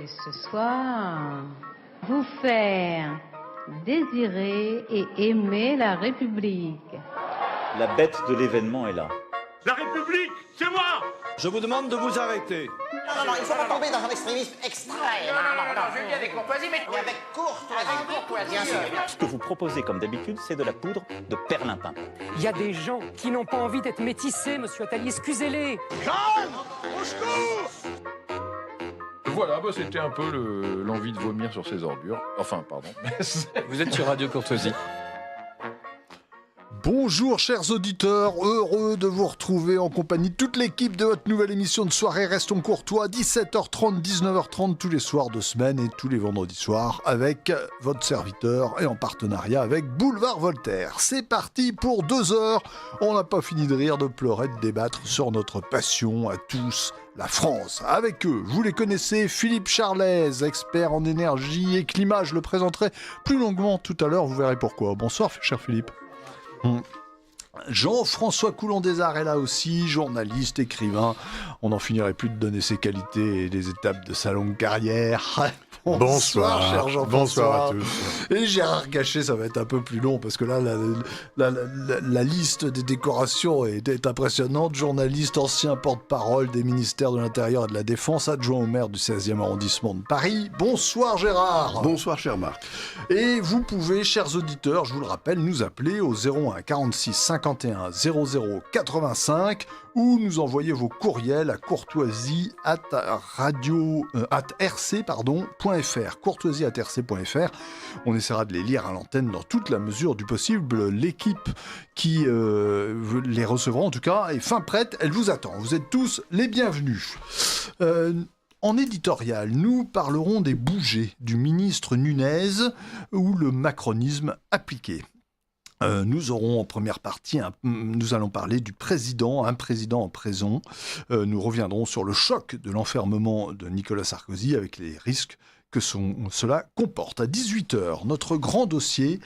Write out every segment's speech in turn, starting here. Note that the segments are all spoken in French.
ce soir vous faire désirer et aimer la République. La bête de l'événement est là. La République, c'est moi! Je vous demande de vous arrêter. Non, il ne faut pas tomber dans un extrémisme extrême. Non, je le dis avec courtoisie, mais avec courtoisie. Bien sûr. Ce que vous proposez comme d'habitude, c'est de la poudre de perlimpin. Il y a des gens qui n'ont pas envie d'être métissés, monsieur Attali, excusez-les. Jeanne! Au secours! Voilà, c'était un peu l'envie de vomir sur ses ordures. Enfin, pardon. Vous êtes sur Radio Courtoisie. Bonjour chers auditeurs, heureux de vous retrouver en compagnie de toute l'équipe de votre nouvelle émission de soirée Restons Courtois, 17h30, 19h30 tous les soirs de semaine et tous les vendredis soirs avec votre serviteur et en partenariat avec Boulevard Voltaire. C'est parti pour 2 heures, on n'a pas fini de rire, de pleurer, de débattre sur notre passion à tous, la France. Avec eux, vous les connaissez, Philippe Charlez, expert en énergie et climat, je le présenterai plus longuement tout à l'heure, vous verrez pourquoi. Bonsoir cher Philippe. Jean-François Coulon-Desarts est là aussi, journaliste, écrivain. On n'en finirait plus de donner ses qualités et les étapes de sa longue carrière. Bonsoir, cher Jean-François. Bonsoir à tous. Et Gérard Gachet, ça va être un peu plus long parce que là, la liste des décorations est impressionnante. Journaliste, ancien porte-parole des ministères de l'Intérieur et de la Défense, adjoint au maire du 16e arrondissement de Paris. Bonsoir Gérard. Bonsoir cher Marc. Et vous pouvez, chers auditeurs, je vous le rappelle, nous appeler au 01 46 51 00 85 ou nous envoyer vos courriels à courtoisie@rc.fr. Courtoisie@rc.fr. On essaiera de les lire à l'antenne dans toute la mesure du possible. L'équipe qui les recevra en tout cas est fin prête, elle vous attend. Vous êtes tous les bienvenus. En éditorial, nous parlerons des bougées du ministre Nunez ou le macronisme appliqué. Nous aurons en première partie, nous allons parler du président, un président en prison. Nous reviendrons sur le choc de l'enfermement de Nicolas Sarkozy avec les risques que cela comporte. À 18h, notre grand dossier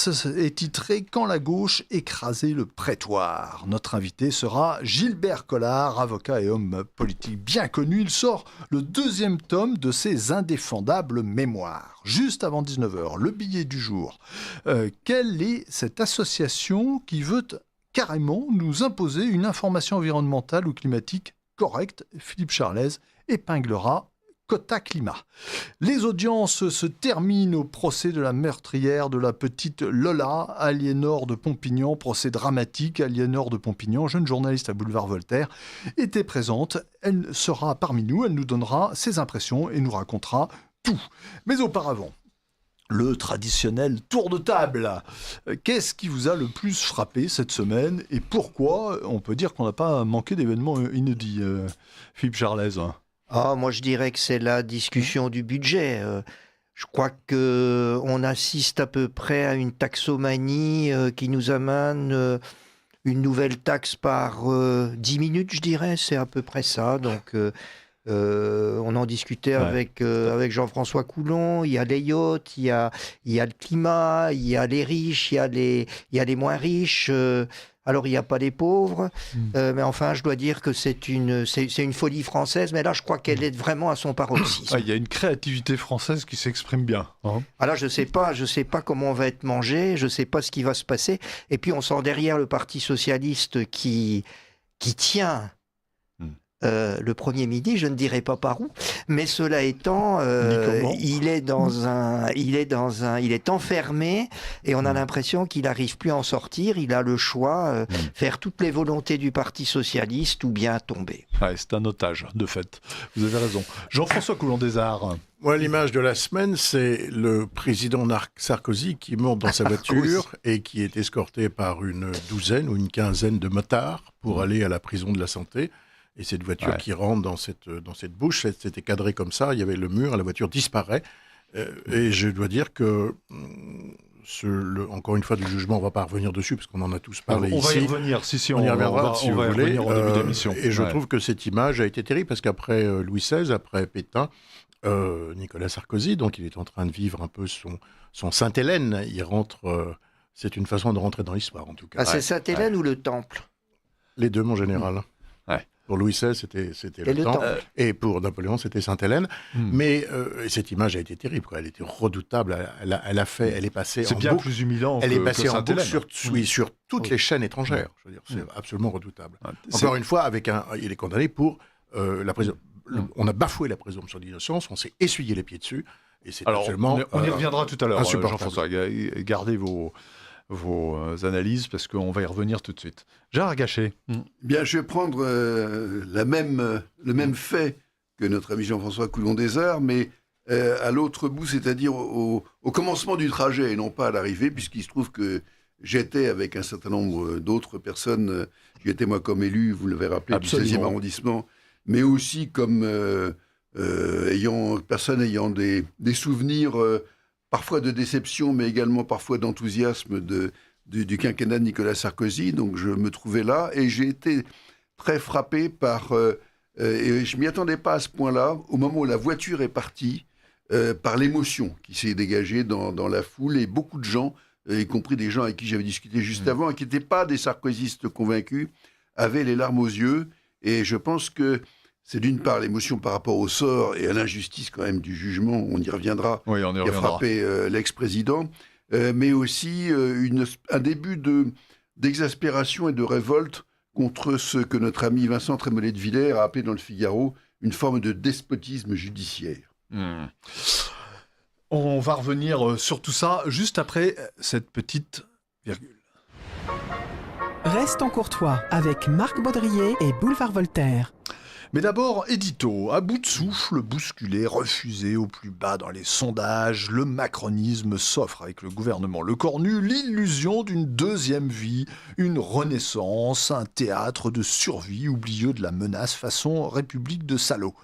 est titré « Quand la gauche écrasait le prétoire ». Notre invité sera Gilbert Collard, avocat et homme politique bien connu. Il sort le 2e tome de ses indéfendables mémoires. Juste avant 19h, le billet du jour. Quelle est cette association qui veut carrément nous imposer une information environnementale ou climatique correcte? Philippe Charlez épinglera Quota Climat. Les audiences se terminent au procès de la meurtrière de la petite Lola, Aliénor de Pompignan, procès dramatique. Aliénor de Pompignan, jeune journaliste à Boulevard Voltaire, était présente. Elle sera parmi nous, elle nous donnera ses impressions et nous racontera tout. Mais auparavant, le traditionnel tour de table. Qu'est-ce qui vous a le plus frappé cette semaine et pourquoi on peut dire qu'on n'a pas manqué d'événements inédits, Philippe Charlez? Moi je dirais que c'est la discussion du budget. Je crois qu'on assiste à peu près à une taxomanie qui nous amène une nouvelle taxe par 10 minutes, je dirais. C'est à peu près ça. Donc on en discutait avec Jean-François Coulon. Il y a les yachts, il y a le climat, il y a les riches, il y a les moins riches. Alors, il n'y a pas les pauvres, mais enfin, je dois dire que c'est une folie française, mais là, je crois qu'elle est vraiment à son paroxysme. Il y a une créativité française qui s'exprime bien. Alors, je sais pas comment on va être mangé, je ne sais pas ce qui va se passer, et puis on sort derrière le Parti Socialiste qui tient le Premier midi, je ne dirai pas par où, mais cela étant, il est enfermé et on a l'impression qu'il n'arrive plus à en sortir. Il a le choix, faire toutes les volontés du Parti Socialiste ou bien tomber. Ouais, c'est un otage, de fait. Vous avez raison. Jean-François Coulon-Desarts. Moi, l'image de la semaine, c'est le président Sarkozy qui monte dans sa voiture et qui est escorté par une douzaine ou une quinzaine de motards pour aller à la prison de la Santé. Et cette voiture qui rentre dans cette bouche, c'était cadré comme ça, il y avait le mur, la voiture disparaît. Et je dois dire que, encore une fois, du jugement, on ne va pas revenir dessus, parce qu'on en a tous parlé ici. On va y revenir, on y reviendra, si vous voulez. En début d'émission. Et je trouve que cette image a été terrible, parce qu'après Louis XVI, après Pétain, Nicolas Sarkozy, donc il est en train de vivre un peu son Sainte-Hélène. Il rentre, c'est une façon de rentrer dans l'histoire, en tout cas. C'est Sainte-Hélène ou le Temple? Les deux, mon général. Pour Louis XVI, c'était le Temple. Et pour Napoléon, c'était Sainte-Hélène. Mais cette image a été terrible, quoi. Elle était redoutable. Elle est passée C'est en bien boucle. plus humiliant Elle que, est passée que en boucle Sainte-Hélène. sur toutes les chaînes étrangères. Je veux dire, c'est absolument redoutable. C'est- Encore une fois, il est condamné pour la on a bafoué la présomption d'innocence, on s'est essuyé les pieds dessus. Et c'est Alors, absolument on y reviendra tout à l'heure, insupportable. Jean-François. Gardez vos analyses parce qu'on va y revenir tout de suite. Gérard Gachet. Bien, je vais prendre le même fait que notre ami Jean-François Coulon-Desarts, mais à l'autre bout, c'est-à-dire au commencement du trajet et non pas à l'arrivée, puisqu'il se trouve que j'étais avec un certain nombre d'autres personnes, j'y étais moi comme élu, vous l'avez rappelé, Absolument. du 16e arrondissement, mais aussi comme personne ayant des souvenirs parfois de déception, mais également parfois d'enthousiasme du quinquennat de Nicolas Sarkozy. Donc je me trouvais là et j'ai été très frappé par... et je ne m'y attendais pas à ce point-là, au moment où la voiture est partie, par l'émotion qui s'est dégagée dans la foule, et beaucoup de gens, y compris des gens avec qui j'avais discuté juste avant, et qui n'étaient pas des sarkozystes convaincus, avaient les larmes aux yeux. Et je pense que c'est d'une part l'émotion par rapport au sort et à l'injustice quand même du jugement, on y reviendra, Oui, on y qui a reviendra. frappé l'ex-président, mais aussi un début d'exaspération et de révolte contre ce que notre ami Vincent Trémollet de Villers a appelé dans le Figaro une forme de despotisme judiciaire. On va revenir sur tout ça juste après cette petite virgule. Restons courtois avec Marc Baudrier et Boulevard Voltaire. Mais d'abord, édito, à bout de souffle, bousculé, refusé au plus bas dans les sondages, le macronisme s'offre avec le gouvernement Le Cornu l'illusion d'une deuxième vie, une renaissance, un théâtre de survie oublieux de la menace façon République de salauds.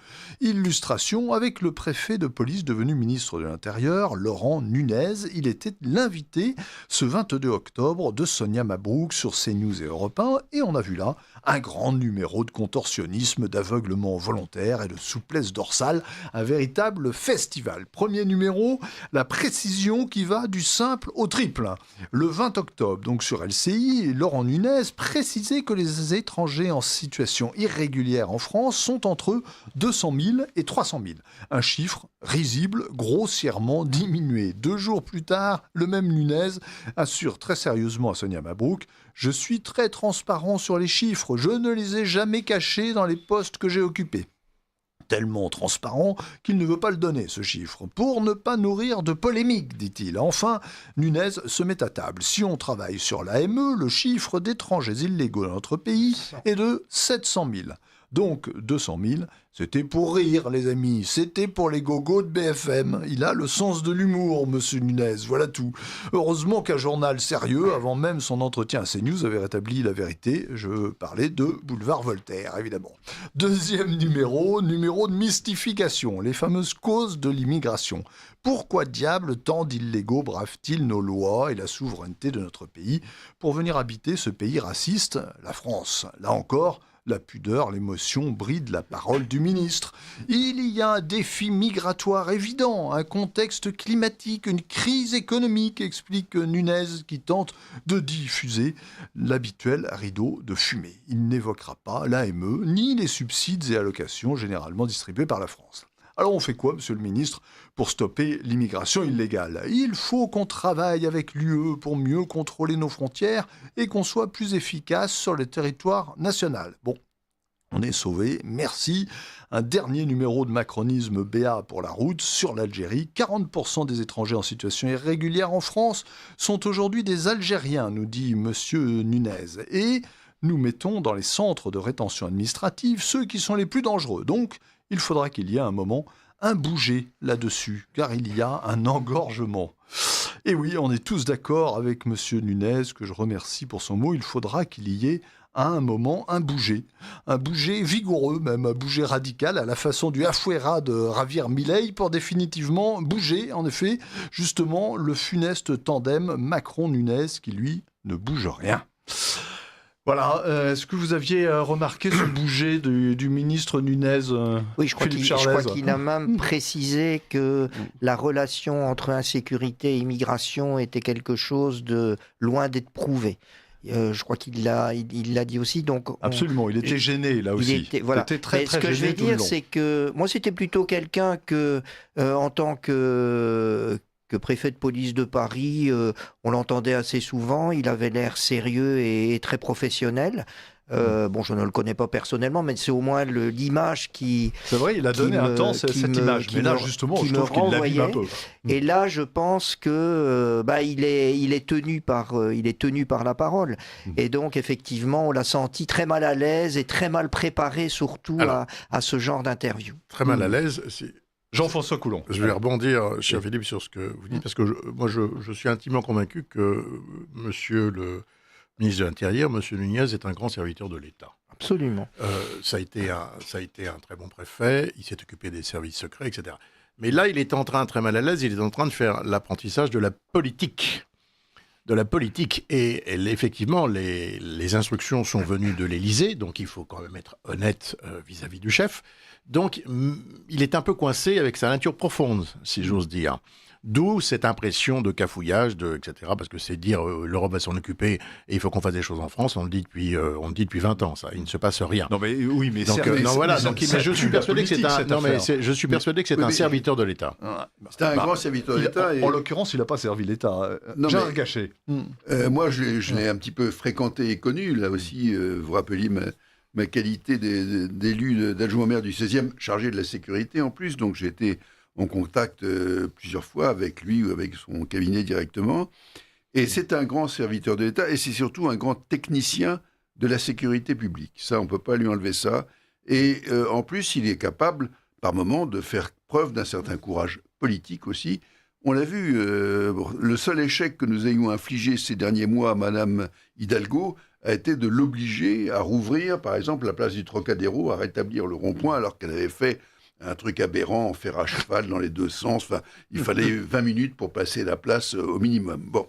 Illustration avec le préfet de police devenu ministre de l'Intérieur, Laurent Nunez. Il était l'invité ce 22 octobre de Sonia Mabrouk sur CNews et Europe 1, et on a vu là un grand numéro de contorsionnisme, d'aveuglement volontaire et de souplesse dorsale, un véritable festival. Premier numéro, la précision qui va du simple au triple. Le 20 octobre, donc sur LCI, Laurent Nunez précisait que les étrangers en situation irrégulière en France sont entre 200 000 et 300 000. Un chiffre risible, grossièrement diminué. 2 jours plus tard, le même Nunez assure très sérieusement à Sonia Mabrouk: je suis très transparent sur les chiffres, je ne les ai jamais cachés dans les postes que j'ai occupés. Tellement transparent qu'il ne veut pas le donner, ce chiffre, pour ne pas nourrir de polémique, dit-il. Enfin, Nunez se met à table. Si on travaille sur l'AME, le chiffre d'étrangers illégaux dans notre pays est de 700 000. Donc 200 000, c'était pour rire, les amis, c'était pour les gogos de BFM. Il a le sens de l'humour, monsieur Nunez, voilà tout. Heureusement qu'un journal sérieux, avant même son entretien à CNews, avait rétabli la vérité. Je parlais de Boulevard Voltaire, évidemment. Deuxième numéro de mystification, les fameuses causes de l'immigration. Pourquoi diable tant d'illégaux bravent-ils nos lois et la souveraineté de notre pays pour venir habiter ce pays raciste, la France? Là encore, la pudeur, l'émotion brident la parole du ministre. Il y a un défi migratoire évident, un contexte climatique, une crise économique, explique Nunez, qui tente de diffuser l'habituel rideau de fumée. Il n'évoquera pas l'AME, ni les subsides et allocations généralement distribués par la France. Alors on fait quoi, monsieur le ministre, pour stopper l'immigration illégale? Il faut qu'on travaille avec l'UE pour mieux contrôler nos frontières et qu'on soit plus efficace sur le territoire national. Bon, on est sauvé, merci. Un dernier numéro de macronisme BA pour la route sur l'Algérie. 40% des étrangers en situation irrégulière en France sont aujourd'hui des Algériens, nous dit monsieur Nunez. Et nous mettons dans les centres de rétention administrative ceux qui sont les plus dangereux. Donc, il faudra qu'il y ait un moment un bouger là-dessus, car il y a un engorgement. Et oui, on est tous d'accord avec monsieur Nunez, que je remercie pour son mot. Il faudra qu'il y ait à un moment un bouger vigoureux même, un bouger radical à la façon du Afuera de Javier Milei pour définitivement bouger, en effet, justement, le funeste tandem Macron-Nunez qui, lui, ne bouge rien. Voilà, est-ce que vous aviez remarqué ce bouger du ministre Nunez, Oui, je crois qu'il a même précisé que la relation entre insécurité et immigration était quelque chose de loin d'être prouvé. Je crois qu'il l'a dit aussi. Donc absolument, il était gêné là aussi. Voilà. Il était très, très ce que je gêné vais dire, c'est que moi, c'était plutôt quelqu'un que, en tant que préfet de police de Paris, on l'entendait assez souvent. Il avait l'air sérieux et très professionnel. Bon, je ne le connais pas personnellement, mais c'est au moins l'image qui... C'est vrai, il a donné un temps cette image, mais là, justement, je trouve qu'il l'abîme un peu. Et là, je pense que il est tenu par la parole. Et donc, effectivement, on l'a senti très mal à l'aise et très mal préparé, surtout à ce genre d'interview. Très mal à l'aise. Jean-François Coulon. Je vais rebondir, cher Philippe, sur ce que vous dites, parce que je suis intimement convaincu que monsieur le ministre de l'Intérieur, M. Nunez, est un grand serviteur de l'État. Absolument. Ça a été un très bon préfet, il s'est occupé des services secrets, etc. Mais là, il est en train, très mal à l'aise, il est en train de faire l'apprentissage de la politique. Et effectivement, les instructions sont venues de l'Élysée, donc il faut quand même être honnête vis-à-vis du chef. Donc, il est un peu coincé avec sa nature profonde, si j'ose dire. D'où cette impression de cafouillage, etc. Parce que c'est dire l'Europe va s'en occuper et il faut qu'on fasse des choses en France. On le dit depuis 20 ans. Ça, il ne se passe rien. Non mais oui, mais donc, je suis persuadé que c'est un serviteur de l'État. C'est un grand serviteur de l'État. En l'occurrence, il n'a pas servi l'État. Jean Gachet. Moi, je l'ai un petit peu fréquenté et connu. Là aussi, vous rappelez ma qualité d'élu d'adjoint au maire du 16e, chargé de la sécurité en plus. Donc j'ai été en contact plusieurs fois avec lui ou avec son cabinet directement. Et c'est un grand serviteur de l'État et c'est surtout un grand technicien de la sécurité publique. Ça, on ne peut pas lui enlever ça. Et en plus, il est capable, par moments, de faire preuve d'un certain courage politique aussi. On l'a vu, le seul échec que nous ayons infligé ces derniers mois à Madame Hidalgo a été de l'obliger à rouvrir, par exemple, la place du Trocadéro, à rétablir le rond-point, alors qu'elle avait fait un truc aberrant, en fer à cheval dans les deux sens. Enfin, il fallait 20 minutes pour passer la place au minimum. Bon.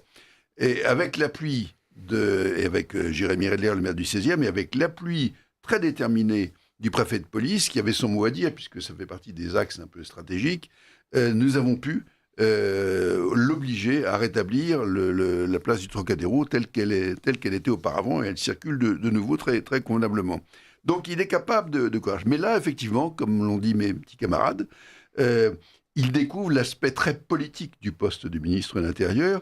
Et avec l'appui avec Jérémy Redler, le maire du 16e, et avec l'appui très déterminé du préfet de police, qui avait son mot à dire, puisque ça fait partie des axes un peu stratégiques, nous avons pu l'obliger à rétablir la place du Trocadéro telle qu'elle était auparavant, et elle circule de nouveau très, très convenablement. Donc il est capable de courage. Mais là, effectivement, comme l'ont dit mes petits camarades, il découvre l'aspect très politique du poste de ministre de l'Intérieur,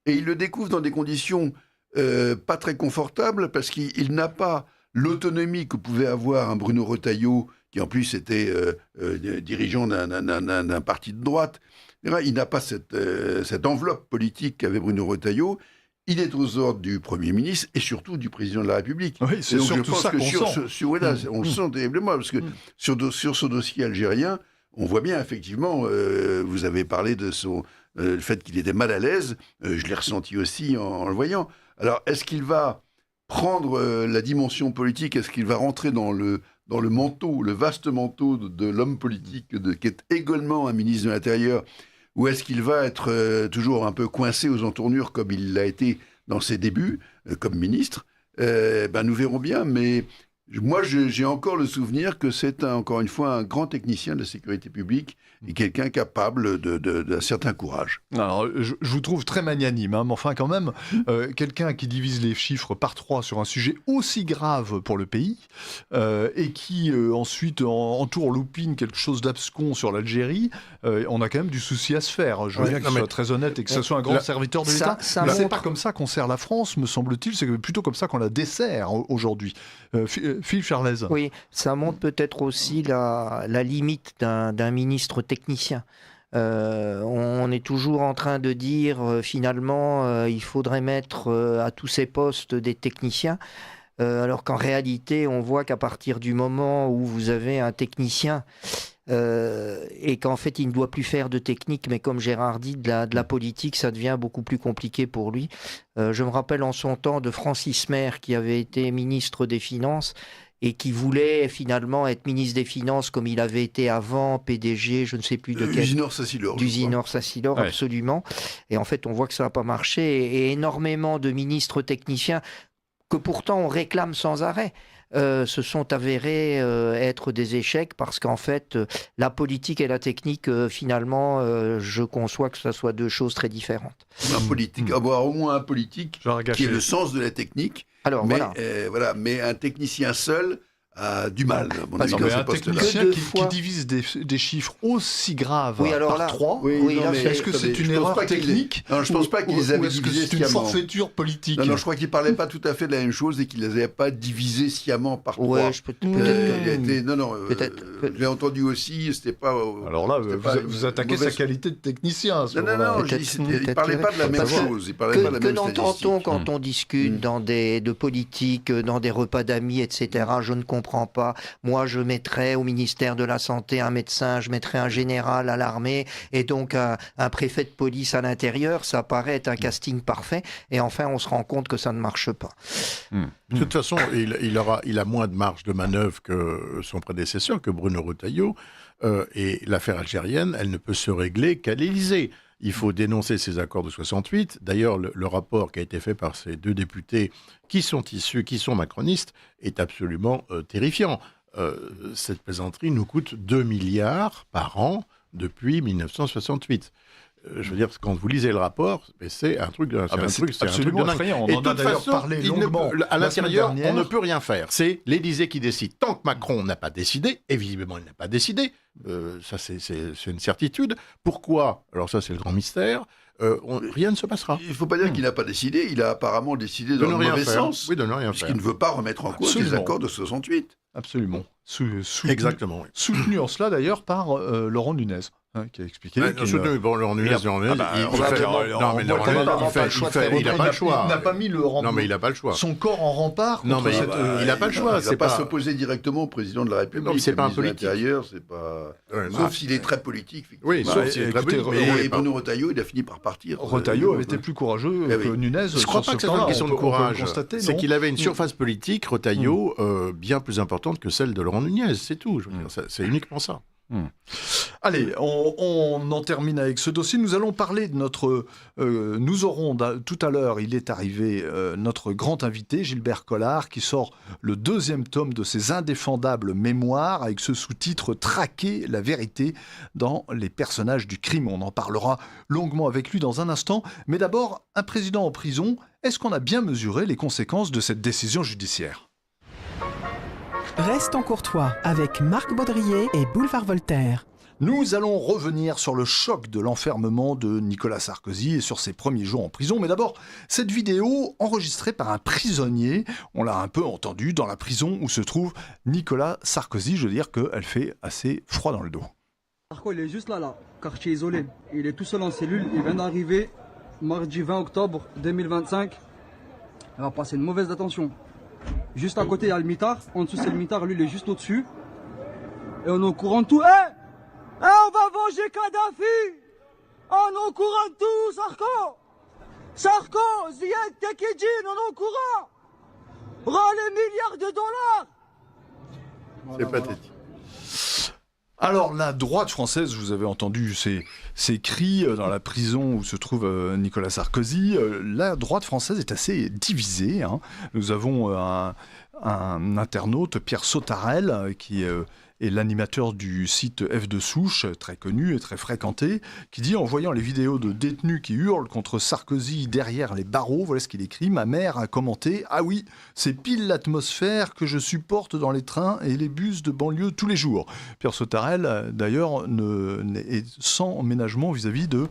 et il le découvre dans des conditions pas très confortables, parce qu'il n'a pas l'autonomie que pouvait avoir un Bruno Retailleau, qui en plus était dirigeant d'un parti de droite. Il n'a pas cette enveloppe politique qu'avait Bruno Retailleau. Il est aux ordres du Premier ministre et surtout du Président de la République. Oui, c'est surtout ça qu'on sent. On le sent terriblement, parce que sur ce dossier algérien, on voit bien, effectivement, vous avez parlé de le fait qu'il était mal à l'aise, je l'ai ressenti aussi en le voyant. Alors, est-ce qu'il va prendre la dimension politique, est-ce qu'il va rentrer dans le manteau, le vaste manteau de l'homme politique qui est également un ministre de l'Intérieur, ou est-ce qu'il va être toujours un peu coincé aux entournures comme il l'a été dans ses débuts comme ministre? Nous verrons bien, mais moi j'ai encore le souvenir que c'est encore une fois un grand technicien de la sécurité publique et quelqu'un capable d'un certain courage. Alors, je vous trouve très magnanime, mais enfin quand même, quelqu'un qui divise les chiffres par 3 sur un sujet aussi grave pour le pays, et qui ensuite entourloupine quelque chose d'abscon sur l'Algérie, on a quand même du souci à se faire. Je veux bien qu'il soit très honnête et que ce soit un grand serviteur de l'État. Mais c'est pas comme ça qu'on sert la France, me semble-t-il, c'est plutôt comme ça qu'on la dessert aujourd'hui. Philippe Charlez. Oui, ça montre peut-être aussi la limite d'un ministre technicien. On est toujours en train de dire finalement il faudrait mettre à tous ces postes des techniciens, alors qu'en réalité on voit qu'à partir du moment où vous avez un technicien et qu'en fait il ne doit plus faire de technique, mais comme Gérard dit, de la politique, ça devient beaucoup plus compliqué pour lui. Je me rappelle en son temps de Francis Maire, qui avait été ministre des Finances et qui voulait finalement être ministre des Finances comme il avait été avant, PDG, je ne sais plus de quel... D'Usinor Sassilor, absolument. Et en fait, on voit que ça n'a pas marché. Et énormément de ministres techniciens que pourtant on réclame sans arrêt. se sont avérés être des échecs parce qu'en fait, la politique et la technique, finalement, je conçois que ce soit deux choses très différentes. Avoir au moins un politique qui ait le sens de la technique. Alors, mais un technicien seul a du mal, à mon avis, dans ce un poste-là. technicien qui divise des chiffres aussi graves par 3, est-ce que c'est une erreur technique? Non, je ne pense pas qu'ils les avaient divisés sciemment. Est-ce que c'est une forfaiture politique? Non, je crois qu'ils ne parlaient pas tout à fait de la même chose et qu'ils ne les avaient pas divisés sciemment par 3. Peut-être. J'ai entendu aussi, c'était pas... Alors là, vous attaquez sa qualité de technicien. Non, ils ne parlaient pas de la même chose. Que n'entend-on quand on discute de politique, dans des repas d'amis, etc. Je ne comprends pas. Moi, je mettrais au ministère de la Santé un médecin, je mettrais un général à l'armée et donc un préfet de police à l'intérieur. Ça paraît être un casting parfait. Et enfin, on se rend compte que ça ne marche pas. De toute façon, il a moins de marge de manœuvre que son prédécesseur, que Bruno Retailleau. Et l'affaire algérienne, elle ne peut se régler qu'à l'Élysée. Il faut dénoncer ces accords de 68. D'ailleurs, le rapport qui a été fait par ces 2 députés qui sont macronistes, est absolument terrifiant. Cette plaisanterie nous coûte 2 milliards par an depuis 1968. Je veux dire, quand vous lisez le rapport, c'est un truc de effrayant. On en a d'ailleurs parlé longuement. À l'intérieur, on ne peut rien faire. C'est l'Élysée qui décide. Tant que Macron n'a pas décidé, et visiblement il n'a pas décidé, ça c'est une certitude. Pourquoi? Alors ça c'est le grand mystère. Rien ne se passera. Il ne faut pas dire qu'il n'a pas décidé. Il a apparemment décidé dans le mauvais sens. Oui, de ne rien faire. Puisqu'il ne veut pas remettre en cause les accords de 68. Absolument. Exactement. Oui. Soutenu en cela d'ailleurs par Laurent Nunez. Qui a expliqué. Laurent Nunez, il n'a pas le choix. Il n'a pas mis son corps en rempart. Non, mais il n'a pas le choix. Il ne va pas s'opposer directement au président de la République. Non, c'est pas un politique. C'est pas. Sauf s'il est très politique. Oui, sauf s'il est très politique. Et Bruno Retailleau, il a fini par partir. Retailleau avait été plus courageux que Nunez. Je ne crois pas que c'est une question de courage. C'est qu'il avait une surface politique, Retailleau, bien plus importante que celle de Laurent Nunez. C'est tout. C'est uniquement ça. Allez, on en termine avec ce dossier. Nous allons parler de nous aurons tout à l'heure, il est arrivé, notre grand invité, Gilbert Collard, qui sort le 2e tome de ses indéfendables mémoires, avec ce sous-titre « Traquer la vérité dans les personnages du crime ». On en parlera longuement avec lui dans un instant. Mais d'abord, un président en prison, est-ce qu'on a bien mesuré les conséquences de cette décision judiciaire ? Restons courtois avec Marc Baudrier et Boulevard Voltaire. Nous allons revenir sur le choc de l'enfermement de Nicolas Sarkozy et sur ses premiers jours en prison. Mais d'abord, cette vidéo enregistrée par un prisonnier, on l'a un peu entendu dans la prison où se trouve Nicolas Sarkozy. Je veux dire qu'elle fait assez froid dans le dos. Sarko, il est juste là, quartier isolé. Il est tout seul en cellule, il vient d'arriver mardi 20 octobre 2025. Il va passer une mauvaise détention. Juste à côté, il y a le mitard. En dessous, c'est le mitard. Lui, il est juste au-dessus. Et on est au courant de tout. On va venger Kadhafi. On est au courant de tout, Sarko, Ziyad, Tekedjin, on est au courant. Rends les milliards de dollars. C'est pathétique. Alors, la droite française, vous avez entendu ces cris dans la prison où se trouve Nicolas Sarkozy. La droite française est assez divisée. Nous avons un internaute, Pierre Sautarel, qui est l'animateur du site F de Souche, très connu et très fréquenté, qui dit, en voyant les vidéos de détenus qui hurlent contre Sarkozy derrière les barreaux, voilà ce qu'il écrit, ma mère a commenté « Ah oui, c'est pile l'atmosphère que je supporte dans les trains et les bus de banlieue tous les jours ». Pierre Sautarel, d'ailleurs, est sans ménagement vis-à-vis de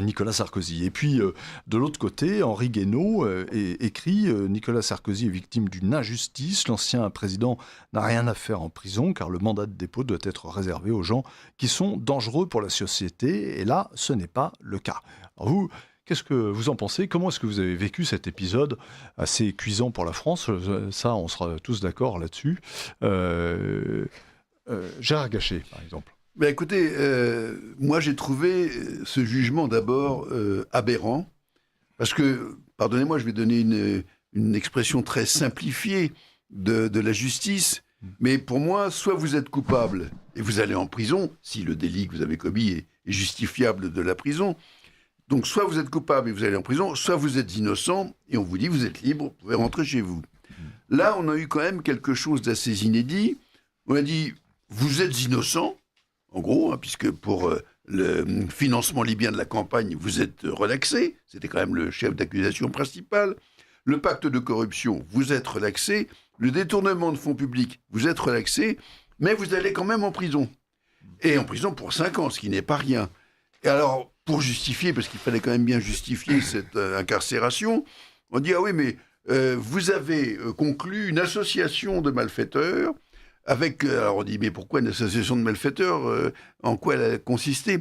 Nicolas Sarkozy. Et puis, de l'autre côté, Henri Guénaud écrit « Nicolas Sarkozy est victime d'une injustice. L'ancien président n'a rien à faire en prison car le mandat de dépôt doit être réservé aux gens qui sont dangereux pour la société. » Et là, ce n'est pas le cas. Alors vous, qu'est-ce que vous en pensez ? Comment est-ce que vous avez vécu cet épisode assez cuisant pour la France ? Ça, on sera tous d'accord là-dessus. Gérard Gachet, par exemple. Ben écoutez, moi j'ai trouvé ce jugement d'abord aberrant, parce que, pardonnez-moi, je vais donner une expression très simplifiée de la justice, mais pour moi, soit vous êtes coupable et vous allez en prison, si le délit que vous avez commis est justifiable de la prison, donc soit vous êtes coupable et vous allez en prison, soit vous êtes innocent et on vous dit vous êtes libre, vous pouvez rentrer chez vous. Là, on a eu quand même quelque chose d'assez inédit. On a dit, vous êtes innocent, en gros, puisque pour le financement libyen de la campagne, vous êtes relaxé. C'était quand même le chef d'accusation principal. Le pacte de corruption, vous êtes relaxé. Le détournement de fonds publics, vous êtes relaxé. Mais vous allez quand même en prison. Et en prison pour 5 ans, ce qui n'est pas rien. Et alors, pour justifier, parce qu'il fallait quand même bien justifier cette incarcération, on dit, ah oui, mais vous avez conclu une association de malfaiteurs avec... alors on dit, mais pourquoi une association de malfaiteurs en quoi elle a consisté?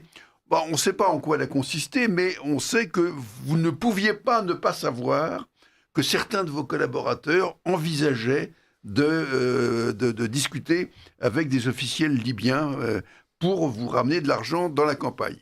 Bon, on ne sait pas en quoi elle a consisté, mais on sait que vous ne pouviez pas ne pas savoir que certains de vos collaborateurs envisageaient de discuter avec des officiels libyens pour vous ramener de l'argent dans la campagne.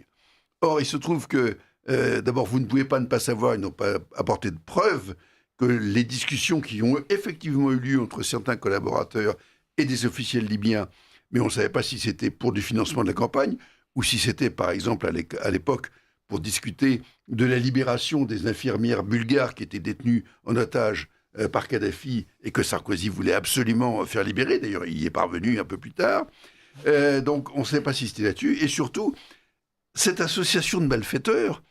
Or, il se trouve que, d'abord, vous ne pouvez pas ne pas savoir, ils n'ont pas apporté de preuves que les discussions qui ont effectivement eu lieu entre certains collaborateurs et des officiels libyens, mais on ne savait pas si c'était pour du financement de la campagne ou si c'était, par exemple, à l'époque, pour discuter de la libération des infirmières bulgares qui étaient détenues en otage par Kadhafi et que Sarkozy voulait absolument faire libérer. D'ailleurs, il y est parvenu un peu plus tard. Donc, on ne sait pas si c'était là-dessus. Et surtout, cette association de malfaiteurs,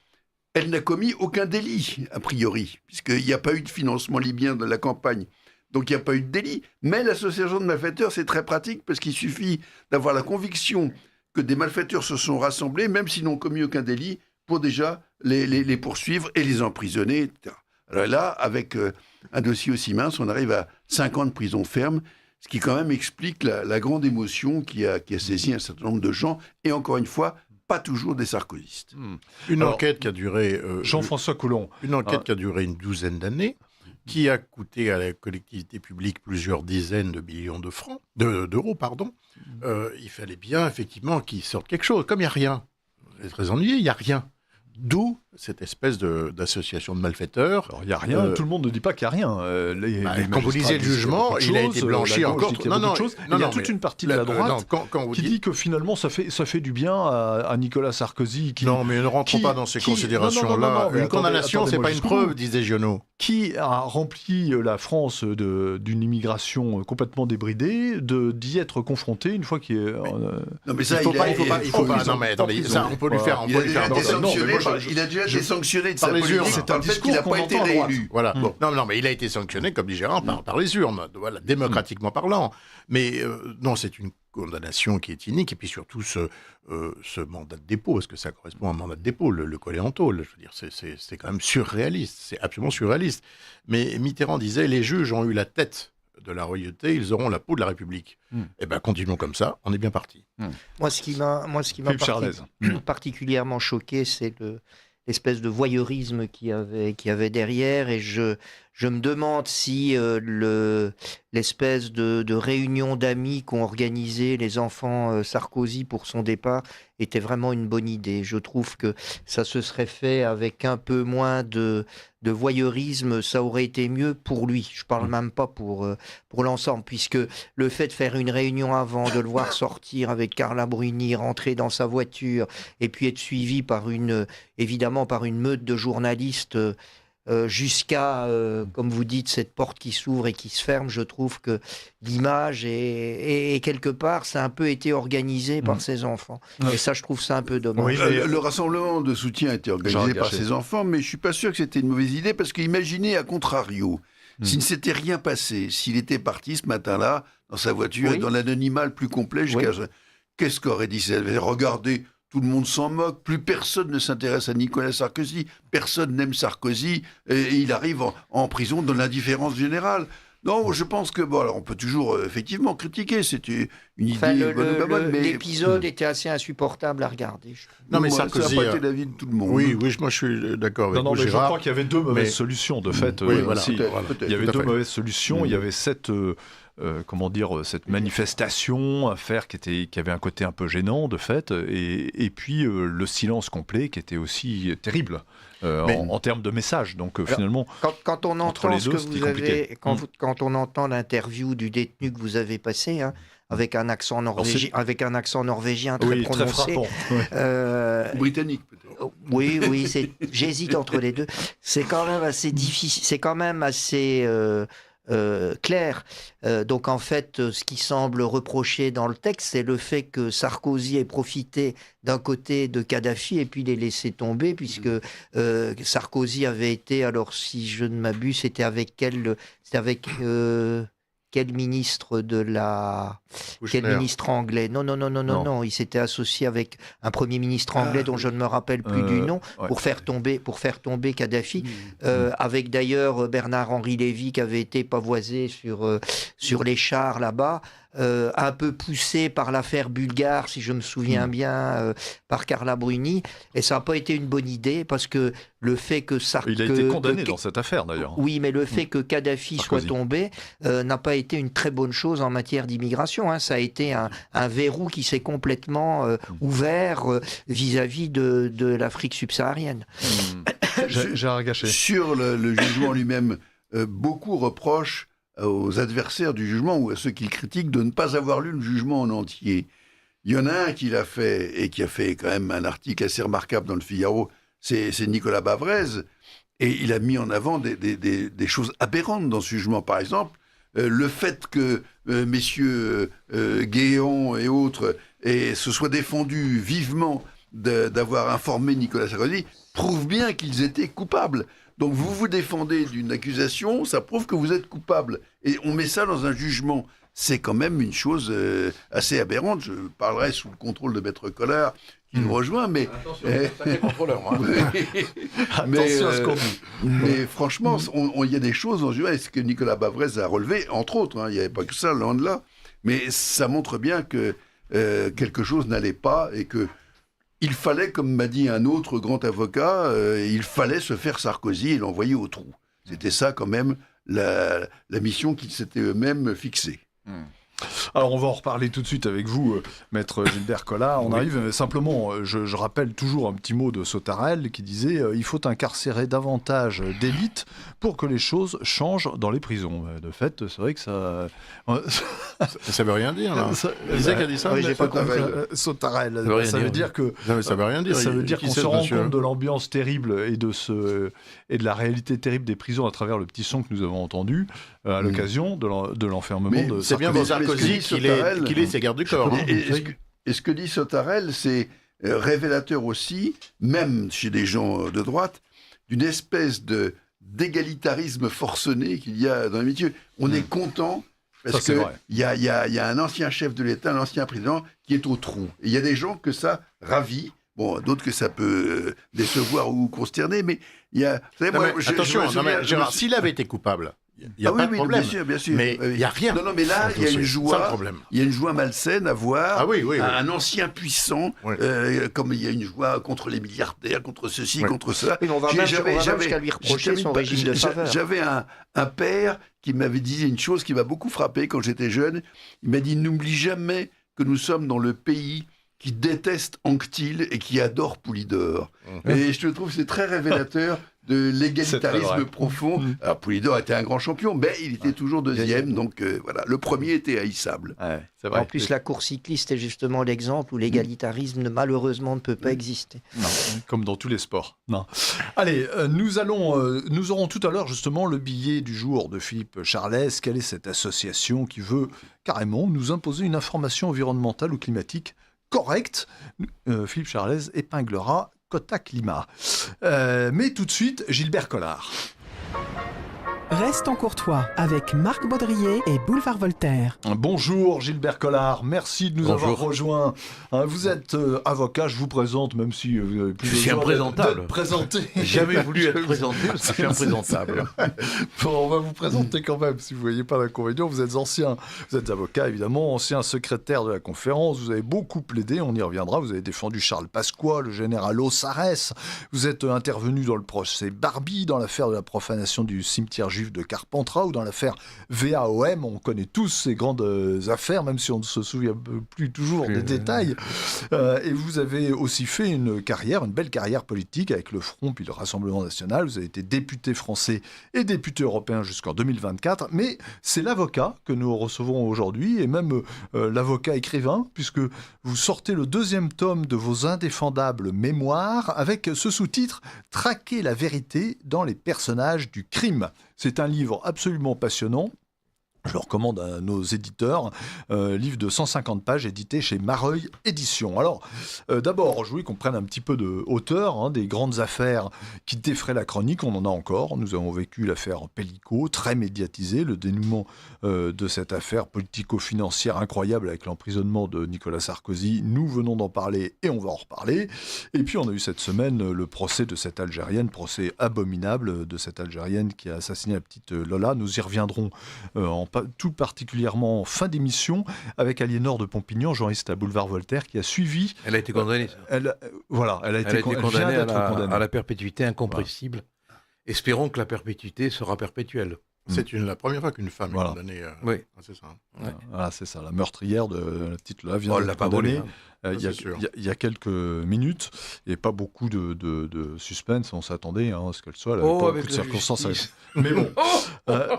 elle n'a commis aucun délit, a priori, puisqu'il n'y a pas eu de financement libyen de la campagne. Donc, il n'y a pas eu de délit. Mais l'association de malfaiteurs, c'est très pratique, parce qu'il suffit d'avoir la conviction que des malfaiteurs se sont rassemblés, même s'ils n'ont commis aucun délit, pour déjà les poursuivre et les emprisonner, etc. Alors là, avec un dossier aussi mince, on arrive à 5 ans de prison ferme, ce qui quand même explique la grande émotion qui a saisi un certain nombre de gens, et encore une fois, pas toujours des sarkozystes. Une enquête qui a duré... Jean-François Coulon. Une enquête qui a duré une douzaine d'années, qui a coûté à la collectivité publique plusieurs dizaines de millions d'euros. Il fallait bien, effectivement, qu'il sorte quelque chose. Comme il n'y a rien, c'est très ennuyé, il n'y a rien. D'où cette espèce d'association de malfaiteurs. Alors, il n'y a rien, tout le monde ne dit pas qu'il n'y a rien. Quand vous lisez le jugement, il a été blanchi encore. Il y a toute une partie de la droite qui dit que finalement ça fait du bien à Nicolas Sarkozy. Non, mais ne rentrons pas dans ces considérations-là. Une condamnation, ce n'est pas une preuve, disait Giono. Qui a rempli la France d'une immigration complètement débridée, d'y être confronté une fois qu'il est... Non, mais ça, il faut pas... Non, mais attendez, ça, on peut lui faire... Il a déjà été sanctionné de sa politique par le fait qu'il n'a pas été réélu. Voilà. Non, mais il a été sanctionné, comme dit Gérard, par les urnes, voilà, démocratiquement parlant. Mais non, c'est une condamnation qui est inique, et puis surtout ce mandat de dépôt, parce que ça correspond à un mandat de dépôt, le collet en tôle. Je veux dire, c'est quand même surréaliste, c'est absolument surréaliste. Mais Mitterrand disait, les juges ont eu la tête de la royauté, ils auront la peau de la République. Eh bien, continuons comme ça, on est bien parti. Moi, ce qui m'a particulièrement choqué, c'est l'espèce de voyeurisme qu'il y avait derrière, et je me demande si l'espèce de réunion d'amis qu'ont organisé les enfants Sarkozy pour son départ était vraiment une bonne idée. Je trouve que ça se serait fait avec un peu moins de voyeurisme, ça aurait été mieux pour lui. Je parle même pas pour l'ensemble, puisque le fait de faire une réunion avant, de le voir sortir avec Carla Bruni, rentrer dans sa voiture, et puis être suivi évidemment par une meute de journalistes, jusqu'à, comme vous dites, cette porte qui s'ouvre et qui se ferme, je trouve que l'image et quelque part, ça a un peu été organisé par ses enfants. Et ça, je trouve ça un peu dommage. Le rassemblement de soutien a été organisé par ses enfants, mais je ne suis pas sûr que c'était une mauvaise idée, parce qu'imaginez, à contrario, s'il ne s'était rien passé, s'il était parti ce matin-là, dans sa voiture, et dans l'anonymat le plus complet, qu'est-ce qu'aurait dit? Regardez, tout le monde s'en moque, plus personne ne s'intéresse à Nicolas Sarkozy, personne n'aime Sarkozy, et il arrive en prison dans l'indifférence générale. Non, je pense que, bon, alors on peut toujours effectivement critiquer, c'est une idée bonne ou pas bonne, mais... L'épisode était assez insupportable à regarder. Non, mais Sarkozy... Ça n'a pas été l'avis de tout le monde. Oui, moi je suis d'accord avec vous, mais Gérard. je crois qu'il y avait deux mauvaises solutions, de fait. Il y avait deux mauvaises solutions, il y avait cette manifestation à faire qui avait un côté un peu gênant, de fait, et puis le silence complet qui était aussi terrible en termes de message. Donc finalement, quand on entend ce que vous avez, quand on entend l'interview du détenu que vous avez passé, avec un accent norvégien très prononcé, britannique peut-être. Oui, j'hésite entre les deux. C'est quand même assez difficile. C'est quand même assez clair. Donc en fait, ce qui semble reproché dans le texte, c'est le fait que Sarkozy ait profité d'un côté de Kadhafi et puis les laissé tomber, puisque Sarkozy avait été, alors si je ne m'abuse, c'était avec quel ministre de la... Kouchner. Quel ministre anglais? Non. Il s'était associé avec un premier ministre anglais dont je ne me rappelle plus du nom pour faire tomber Kadhafi. Avec d'ailleurs Bernard-Henri Lévy qui avait été pavoisé sur les chars là-bas. Un peu poussé par l'affaire bulgare, si je me souviens bien, par Carla Bruni. Et ça n'a pas été une bonne idée parce que le fait que Il a été condamné dans cette affaire d'ailleurs. Oui, mais le fait que Kadhafi soit tombé n'a pas été une très bonne chose en matière d'immigration. Ça a été un verrou qui s'est complètement ouvert vis-à-vis de l'Afrique subsaharienne. Sur le jugement lui-même, beaucoup reprochent aux adversaires du jugement ou à ceux qui le critiquent de ne pas avoir lu le jugement en entier. Il y en a un qui l'a fait et qui a fait quand même un article assez remarquable dans le Figaro, c'est Nicolas Bavrez, et il a mis en avant des choses aberrantes dans ce jugement. Par exemple, le fait que messieurs Guéant et autres se soient défendus vivement d'avoir informé Nicolas Sarkozy prouve bien qu'ils étaient coupables. Donc vous vous défendez d'une accusation, ça prouve que vous êtes coupable. Et on met ça dans un jugement. C'est quand même une chose assez aberrante. Je parlerai sous le contrôle de Maître Collard, qui nous rejoint, mais... Attention, sacré contrôleur. Attention à ce qu'on dit. Mais franchement, il y a des choses dans ce jugement, ce que Nicolas Bavrez a relevé, entre autres, il n'y avait pas que ça, loin de là, mais ça montre bien que quelque chose n'allait pas et que il fallait, comme m'a dit un autre grand avocat, il fallait se faire Sarkozy et l'envoyer au trou. C'était ça quand même la mission qu'ils s'étaient eux-mêmes fixée. Alors on va en reparler tout de suite avec vous, maître Gilbert Collard. On arrive, mais simplement, je rappelle toujours un petit mot de Sautarel qui disait il faut incarcérer davantage d'élites pour que les choses changent dans les prisons. De fait, c'est vrai que ça... ça veut rien dire, là. Qui a dit ça? Oui, j'ai pas compris. Sautarel. Ça veut dire que... Non, mais ça veut rien dire. Ça veut dire qu'on se rend compte de l'ambiance terrible et de la réalité terrible des prisons à travers le petit son que nous avons entendu à l'occasion de l'enfermement de c'est bien dans Sarkozy qu'il est ses gardes du corps. Et ce que dit Sautarel, c'est révélateur aussi, même chez des gens de droite, d'une espèce d'égalitarisme forcené qu'il y a dans les métiers. On est content parce qu'il y a un ancien chef de l'État, un ancien président qui est au trou. Et il y a des gens que ça ravit. Bon, d'autres que ça peut décevoir ou consterner, mais il y a... Attention, Gérard, s'il avait été coupable, il n'y a pas de problème. Bien sûr. Mais il n'y a rien. Non, mais là, il y a une joie. Il y a une joie malsaine à voir un ancien puissant, comme il y a une joie contre les milliardaires, contre ceci, contre cela. On va même jusqu'à lui reprocher son régime de faveur. J'avais un père qui m'avait dit une chose qui m'a beaucoup frappé quand j'étais jeune. Il m'a dit, n'oublie jamais que nous sommes dans le pays qui déteste Anquetil et qui adore Poulidor. Et je trouve que c'est très révélateur de l'égalitarisme profond. Alors Poulidor était un grand champion, mais il était toujours deuxième, donc voilà, le premier était haïssable. C'est vrai. En plus, la course cycliste est justement l'exemple où l'égalitarisme malheureusement ne peut pas exister. Non, comme dans tous les sports. Non. Allez, nous aurons tout à l'heure justement le billet du jour de Philippe Charlès. Quelle est cette association qui veut carrément nous imposer une information environnementale ou climatique correcte? Philippe Charlès épinglera Quota Climat. Mais tout de suite, Gilbert Collard. Restons courtois avec Marc Baudrier et Boulevard Voltaire. Bonjour Gilbert Collard, merci de nous avoir rejoints. Vous êtes avocat, je vous présente, même si vous avez plus besoin d'être présenté. Jamais voulu être présenté, parce que je suis imprésentable. Bon, on va vous présenter quand même, si vous ne voyez pas l'inconvénient. Vous êtes avocat évidemment, ancien secrétaire de la conférence, vous avez beaucoup plaidé, on y reviendra, vous avez défendu Charles Pasqua, le général Ossarès, vous êtes intervenu dans le procès Barbie, dans l'affaire de la profanation du cimetière juif de Carpentras ou dans l'affaire VAOM. On connaît tous ces grandes affaires, même si on ne se souvient plus toujours des détails. Et vous avez aussi fait une belle carrière politique avec le Front puis le Rassemblement National. Vous avez été député français et député européen jusqu'en 2024. Mais c'est l'avocat que nous recevons aujourd'hui et même l'avocat écrivain, puisque vous sortez le 2e tome de vos indéfendables mémoires avec ce sous-titre « Traquer la vérité dans les personnages du crime ». C'est un livre absolument passionnant. Je le recommande à nos éditeurs. Livre de 150 pages édité chez Mareuil Éditions. Alors, d'abord, je voulais qu'on prenne un petit peu de hauteur, des grandes affaires qui défraient la chronique. On en a encore. Nous avons vécu l'affaire Pellico, très médiatisée, le dénouement de cette affaire politico-financière incroyable avec l'emprisonnement de Nicolas Sarkozy. Nous venons d'en parler et on va en reparler. Et puis, on a eu cette semaine le procès de cette Algérienne, procès abominable de cette Algérienne qui a assassiné la petite Lola. Nous y reviendrons tout particulièrement en fin d'émission, avec Aliénor de Pompignan, journaliste à Boulevard Voltaire, qui a suivi... Elle a été condamnée. Elle a été condamnée à la perpétuité incompressible. Voilà. Espérons que la perpétuité sera perpétuelle. C'est la première fois qu'une femme est condamnée. Oui. C'est ça. Ouais. Voilà, c'est ça. La meurtrière de la petite Lola vient d'être condamnée. Il y a quelques minutes, et pas beaucoup de suspense. On s'attendait à ce qu'elle soit. Elle avait pas beaucoup de circonstances. Mais bon.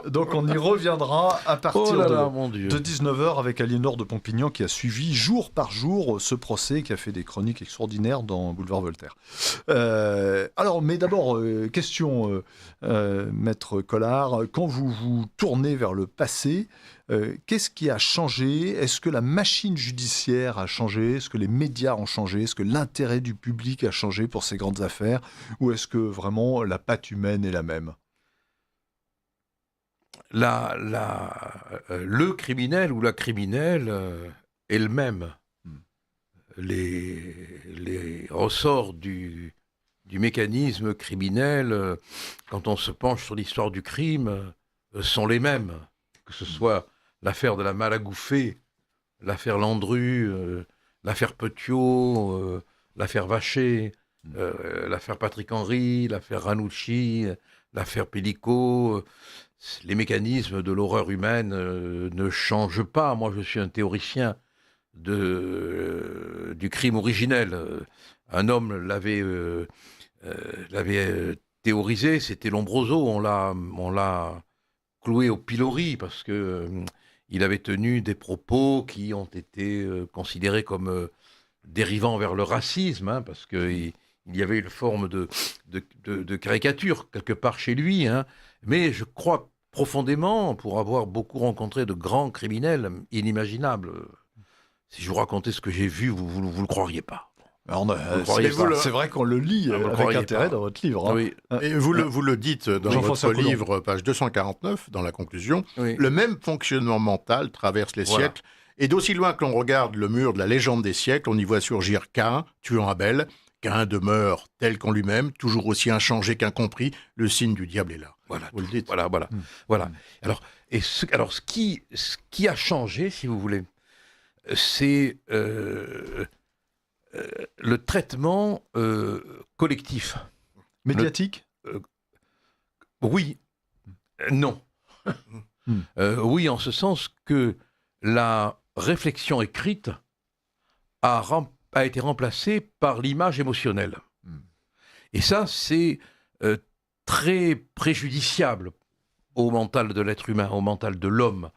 Donc on y reviendra à partir de 19h avec Aliénor de Pompignan qui a suivi jour par jour ce procès, qui a fait des chroniques extraordinaires dans Boulevard Voltaire. Alors, mais d'abord, question, Maître Collard, quand vous vous tournez vers le passé, qu'est-ce qui a changé? Est-ce que la machine judiciaire a changé? Est-ce que les médias ont changé? Est-ce que l'intérêt du public a changé pour ces grandes affaires? Ou est-ce que vraiment la patte humaine est la même? Le criminel ou la criminelle est le même. Les ressorts du mécanisme criminel, quand on se penche sur l'histoire du crime, sont les mêmes. Que ce soit l'affaire de la Malagouffée, l'affaire Landru, l'affaire Petiot, l'affaire Vacher, l'affaire Patrick Henry, l'affaire Ranucci, l'affaire Pellico, les mécanismes de l'horreur humaine ne changent pas. Moi, je suis un théoricien du crime originel. Un homme l'avait théorisé, c'était Lombroso. On l'a cloué au pilori parce que il avait tenu des propos qui ont été considérés comme dérivant vers le racisme, parce qu'il y avait une forme de caricature quelque part chez lui. Mais je crois profondément, pour avoir beaucoup rencontré de grands criminels inimaginables, si je vous racontais ce que j'ai vu, vous ne le croiriez pas. C'est vrai qu'on le lit avec intérêt dans votre livre. Oui. Et vous le dites dans votre livre, page 249, dans la conclusion, le même fonctionnement mental traverse les siècles, et d'aussi loin que l'on regarde le mur de la légende des siècles, on y voit surgir Caïn, tuant Abel. Caïn demeure tel qu'en lui-même, toujours aussi inchangé qu'incompris, le signe du diable est là. Voilà, vous le dites. Voilà. Alors, ce qui a changé, si vous voulez, c'est le traitement collectif. Médiatique ? Oui. Non. Oui, en ce sens que la réflexion écrite a été remplacée par l'image émotionnelle. Et ça, c'est très préjudiciable au mental de l'être humain, au mental de l'homme.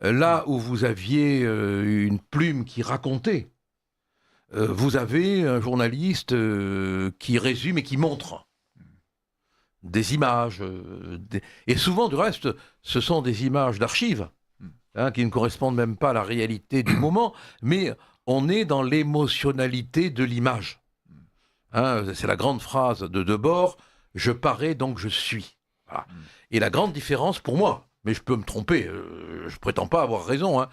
Là où vous aviez une plume qui racontait, vous avez un journaliste qui résume et qui montre des images. Et souvent, du reste, ce sont des images d'archives qui ne correspondent même pas à la réalité du moment, mais on est dans l'émotionnalité de l'image. C'est la grande phrase de Debord, « Je parais donc je suis ». Voilà. Et la grande différence pour moi, mais je peux me tromper, je ne prétends pas avoir raison,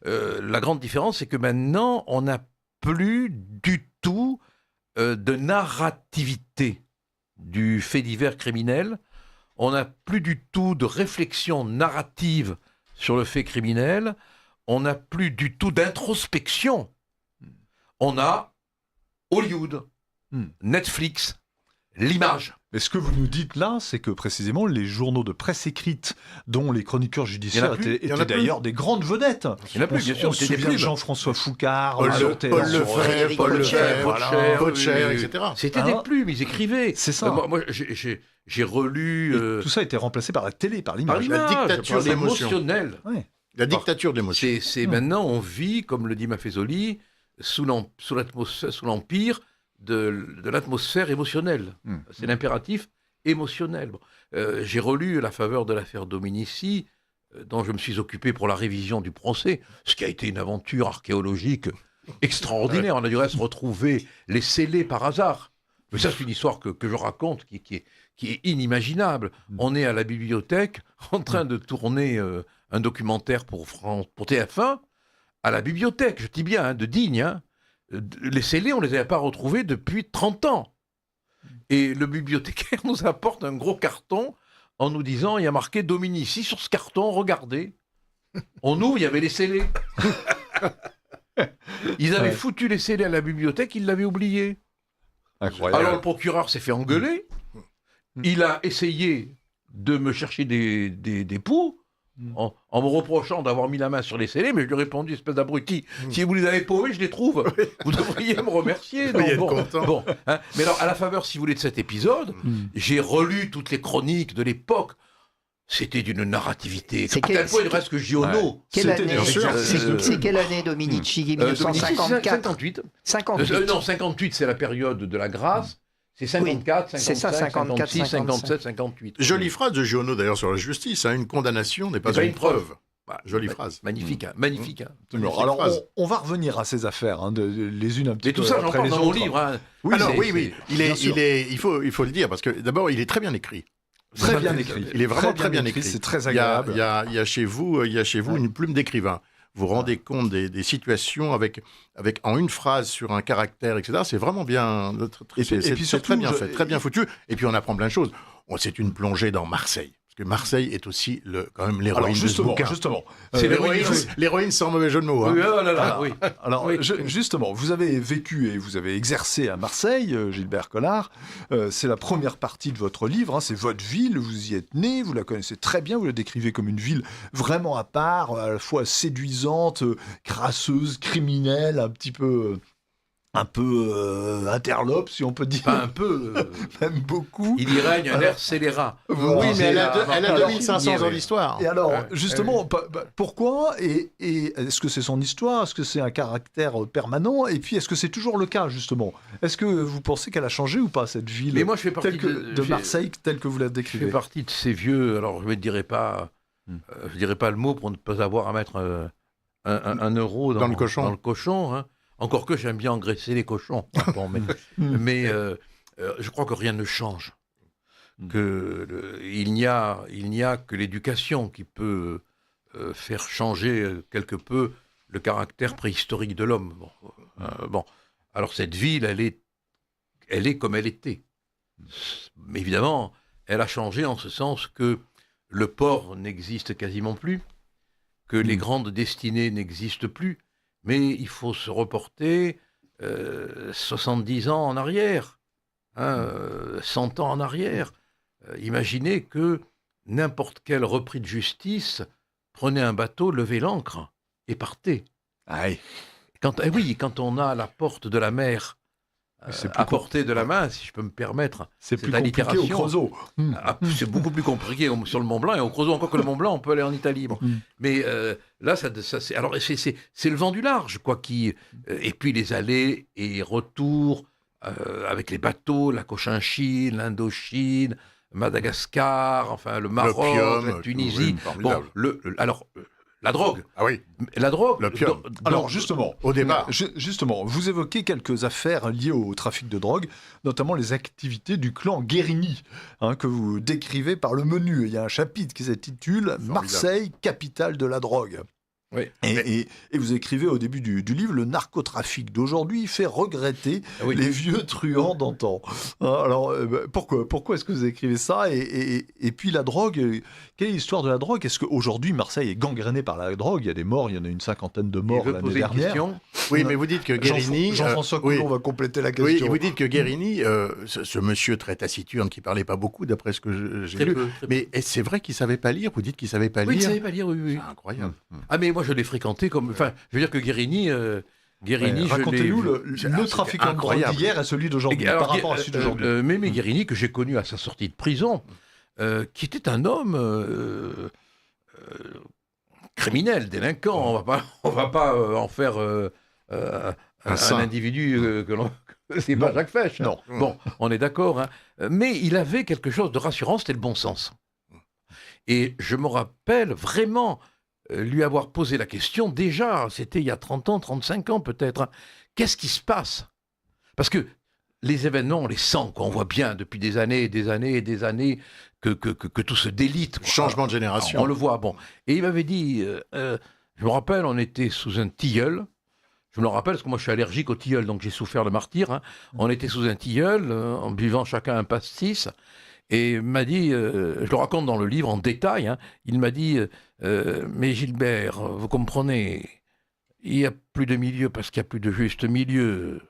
la grande différence, c'est que maintenant, on n'a plus du tout de narrativité du fait divers criminel, on n'a plus du tout de réflexion narrative sur le fait criminel, on n'a plus du tout d'introspection. On a Hollywood, Netflix, l'image. Mais ce que vous nous dites là, c'est que précisément les journaux de presse écrite, dont les chroniqueurs judiciaires étaient d'ailleurs des grandes vedettes. Il n'y en a plus, bien sûr. On se souvient de Jean-François Foucard, Paul Lefebvre, Pocher, etc. C'était des plumes, ils écrivaient. C'est ça. Moi, j'ai relu... Tout ça a été remplacé par la télé, par l'image. La dictature émotionnelle. La dictature d'émotion. C'est maintenant, on vit, comme le dit Maffezoli, sous l'empire de l'atmosphère émotionnelle. C'est l'impératif émotionnel. Bon, j'ai relu La faveur de l'affaire Dominici, dont je me suis occupé pour la révision du procès, ce qui a été une aventure archéologique extraordinaire. On a du reste retrouvé les scellés par hasard. Mais ça, c'est une histoire que je raconte qui est inimaginable. On est à la bibliothèque en train de tourner un documentaire pour TF1 à la bibliothèque, je dis bien, hein, de Digne. Hein. Les scellés, on ne les avait pas retrouvés depuis 30 ans. Et le bibliothécaire nous apporte un gros carton en nous disant, il y a marqué Dominici sur ce carton, regardez. On ouvre, il y avait les scellés. Ils avaient foutu les scellés à la bibliothèque, ils l'avaient oublié. Incroyable. Alors le procureur s'est fait engueuler. Il a essayé de me chercher des poux en me reprochant d'avoir mis la main sur les scellés, mais je lui ai répondu, espèce d'abruti, si vous les avez paumés, je les trouve. Vous devriez me remercier. Bon, hein. Mais alors, à la faveur, si vous voulez, de cet épisode, j'ai relu toutes les chroniques de l'époque. C'était d'une narrativité. À quel point il reste que Giono. C'est quelle année, Dominici? 1954. 58. 58. Non, 58, c'est la période de la grâce. C'est 54, oui, 55, 56, 57, 58. Jolie phrase de Giono, d'ailleurs, sur la justice. Hein, une condamnation n'est pas une preuve. Jolie phrase. Magnifique, hein, magnifique. Hein. Alors, on va revenir à ces affaires, hein, les unes un petit peu. Et tout ça, j'en après parle les dans mon autres. livre. Hein. Oui, alors, oui. Il faut le dire, parce que d'abord, il est très bien écrit. Très bien écrit. Il est vraiment très bien écrit. C'est très agréable. Il y a chez vous une plume d'écrivain. Vous rendez compte des situations avec en une phrase sur un caractère, etc. C'est vraiment bien. C'est très bien fait, très bien foutu. Et puis on apprend plein de choses. C'est une plongée dans Marseille. Parce que Marseille est aussi quand même l'héroïne de ce bouquin. Justement. C'est l'héroïne sans mauvais jeu de mots. Hein. Oui, oh là là, oui. Alors, justement, vous avez vécu et vous avez exercé à Marseille, Gilbert Collard. C'est la première partie de votre livre. Hein, c'est votre ville, vous y êtes né, vous la connaissez très bien, vous la décrivez comme une ville vraiment à part, à la fois séduisante, crasseuse, criminelle, un peu interlope, si on peut dire. Pas un peu. Même beaucoup. Il y règne un air scélérat. Oui, mais elle a 2500 ans d'histoire. Et alors, justement, pourquoi et est-ce que c'est son histoire? Est-ce que c'est un caractère permanent? Et puis, est-ce que c'est toujours le cas, justement? Est-ce que vous pensez qu'elle a changé ou pas, cette ville? Mais moi, je fais partie de Marseille, telle que vous la décrivez. Je fais partie de ces vieux... Alors, je ne dirais pas le mot pour ne pas avoir à mettre un euro dans le cochon. Hein. Encore que j'aime bien engraisser les cochons. Bon, mais je crois que rien ne change. Il n'y a que l'éducation qui peut faire changer quelque peu le caractère préhistorique de l'homme. Bon. Alors cette ville, elle est comme elle était. Mais évidemment, elle a changé en ce sens que le port n'existe quasiment plus, que les grandes destinées n'existent plus. Mais il faut se reporter 70 ans en arrière, 100 ans en arrière. Imaginez que n'importe quel repris de justice prenait un bateau, levait l'ancre et partait. Quand on a la porte de la mer à portée de la main, si je peux me permettre, c'est plus compliqué au Creusot. C'est beaucoup plus compliqué sur le Mont Blanc et au Creusot. Encore que le Mont Blanc, on peut aller en Italie. Bon. Mais là, c'est le vent du large, quoi. Et puis les allers et retours avec les bateaux, la Cochinchine, l'Indochine, Madagascar, enfin le Maroc, la Tunisie. La drogue. Ah oui. La drogue. L'opium. Alors justement, au départ, vous évoquez quelques affaires liées au trafic de drogue, notamment les activités du clan Guérini, que vous décrivez par le menu. Il y a un chapitre qui s'intitule Marseille, capitale de la drogue. Oui. Et vous écrivez au début du livre, le narcotrafic d'aujourd'hui fait regretter les vieux truands d'antan. Alors, pourquoi est-ce que vous écrivez ça et puis la drogue, quelle est l'histoire de la drogue? Est-ce qu'aujourd'hui, Marseille est gangrénée par la drogue? Il y a des morts, il y en a une 50aine de morts l'année dernière. Oui, mais vous dites que Guérini... Jean-François Coulon va compléter la question. Oui, vous dites que Guérini, ce monsieur très taciturne qui ne parlait pas beaucoup, d'après ce que j'ai lu, mais c'est vrai qu'il ne savait pas lire? Vous dites qu'il ne savait pas lire? Oui, il ne savait pas lire, oui. C'est incroyable. Ah, mais moi, je l'ai fréquenté comme... Enfin, je veux dire que Guérini... racontez-nous le trafiquant de drogue d'hier et celui d'aujourd'hui, par rapport à celui d'aujourd'hui. Mais Guérini, que j'ai connu à sa sortie de prison, qui était un homme criminel, délinquant. On va pas en faire un individu C'est pas Jacques Fesch. Non. Bon, on est d'accord. Hein. Mais il avait quelque chose de rassurant, c'était le bon sens. Et je me rappelle vraiment lui avoir posé la question, déjà, c'était il y a 30 ans, 35 ans peut-être. Hein. Qu'est-ce qui se passe? Parce que les événements, on les sent, quoi. On voit bien depuis des années et des années et des années que tout se délite. Quoi. Changement de génération. On le voit, bon. Et il m'avait dit, je me rappelle, on était sous un tilleul. Je me le rappelle parce que moi je suis allergique au tilleul, donc j'ai souffert le martyre. Hein. On était sous un tilleul, en buvant chacun un pastis. Et il m'a dit, je le raconte dans le livre en détail, hein, il m'a dit, mais Gilbert, vous comprenez, il n'y a plus de milieu parce qu'il n'y a plus de juste milieu.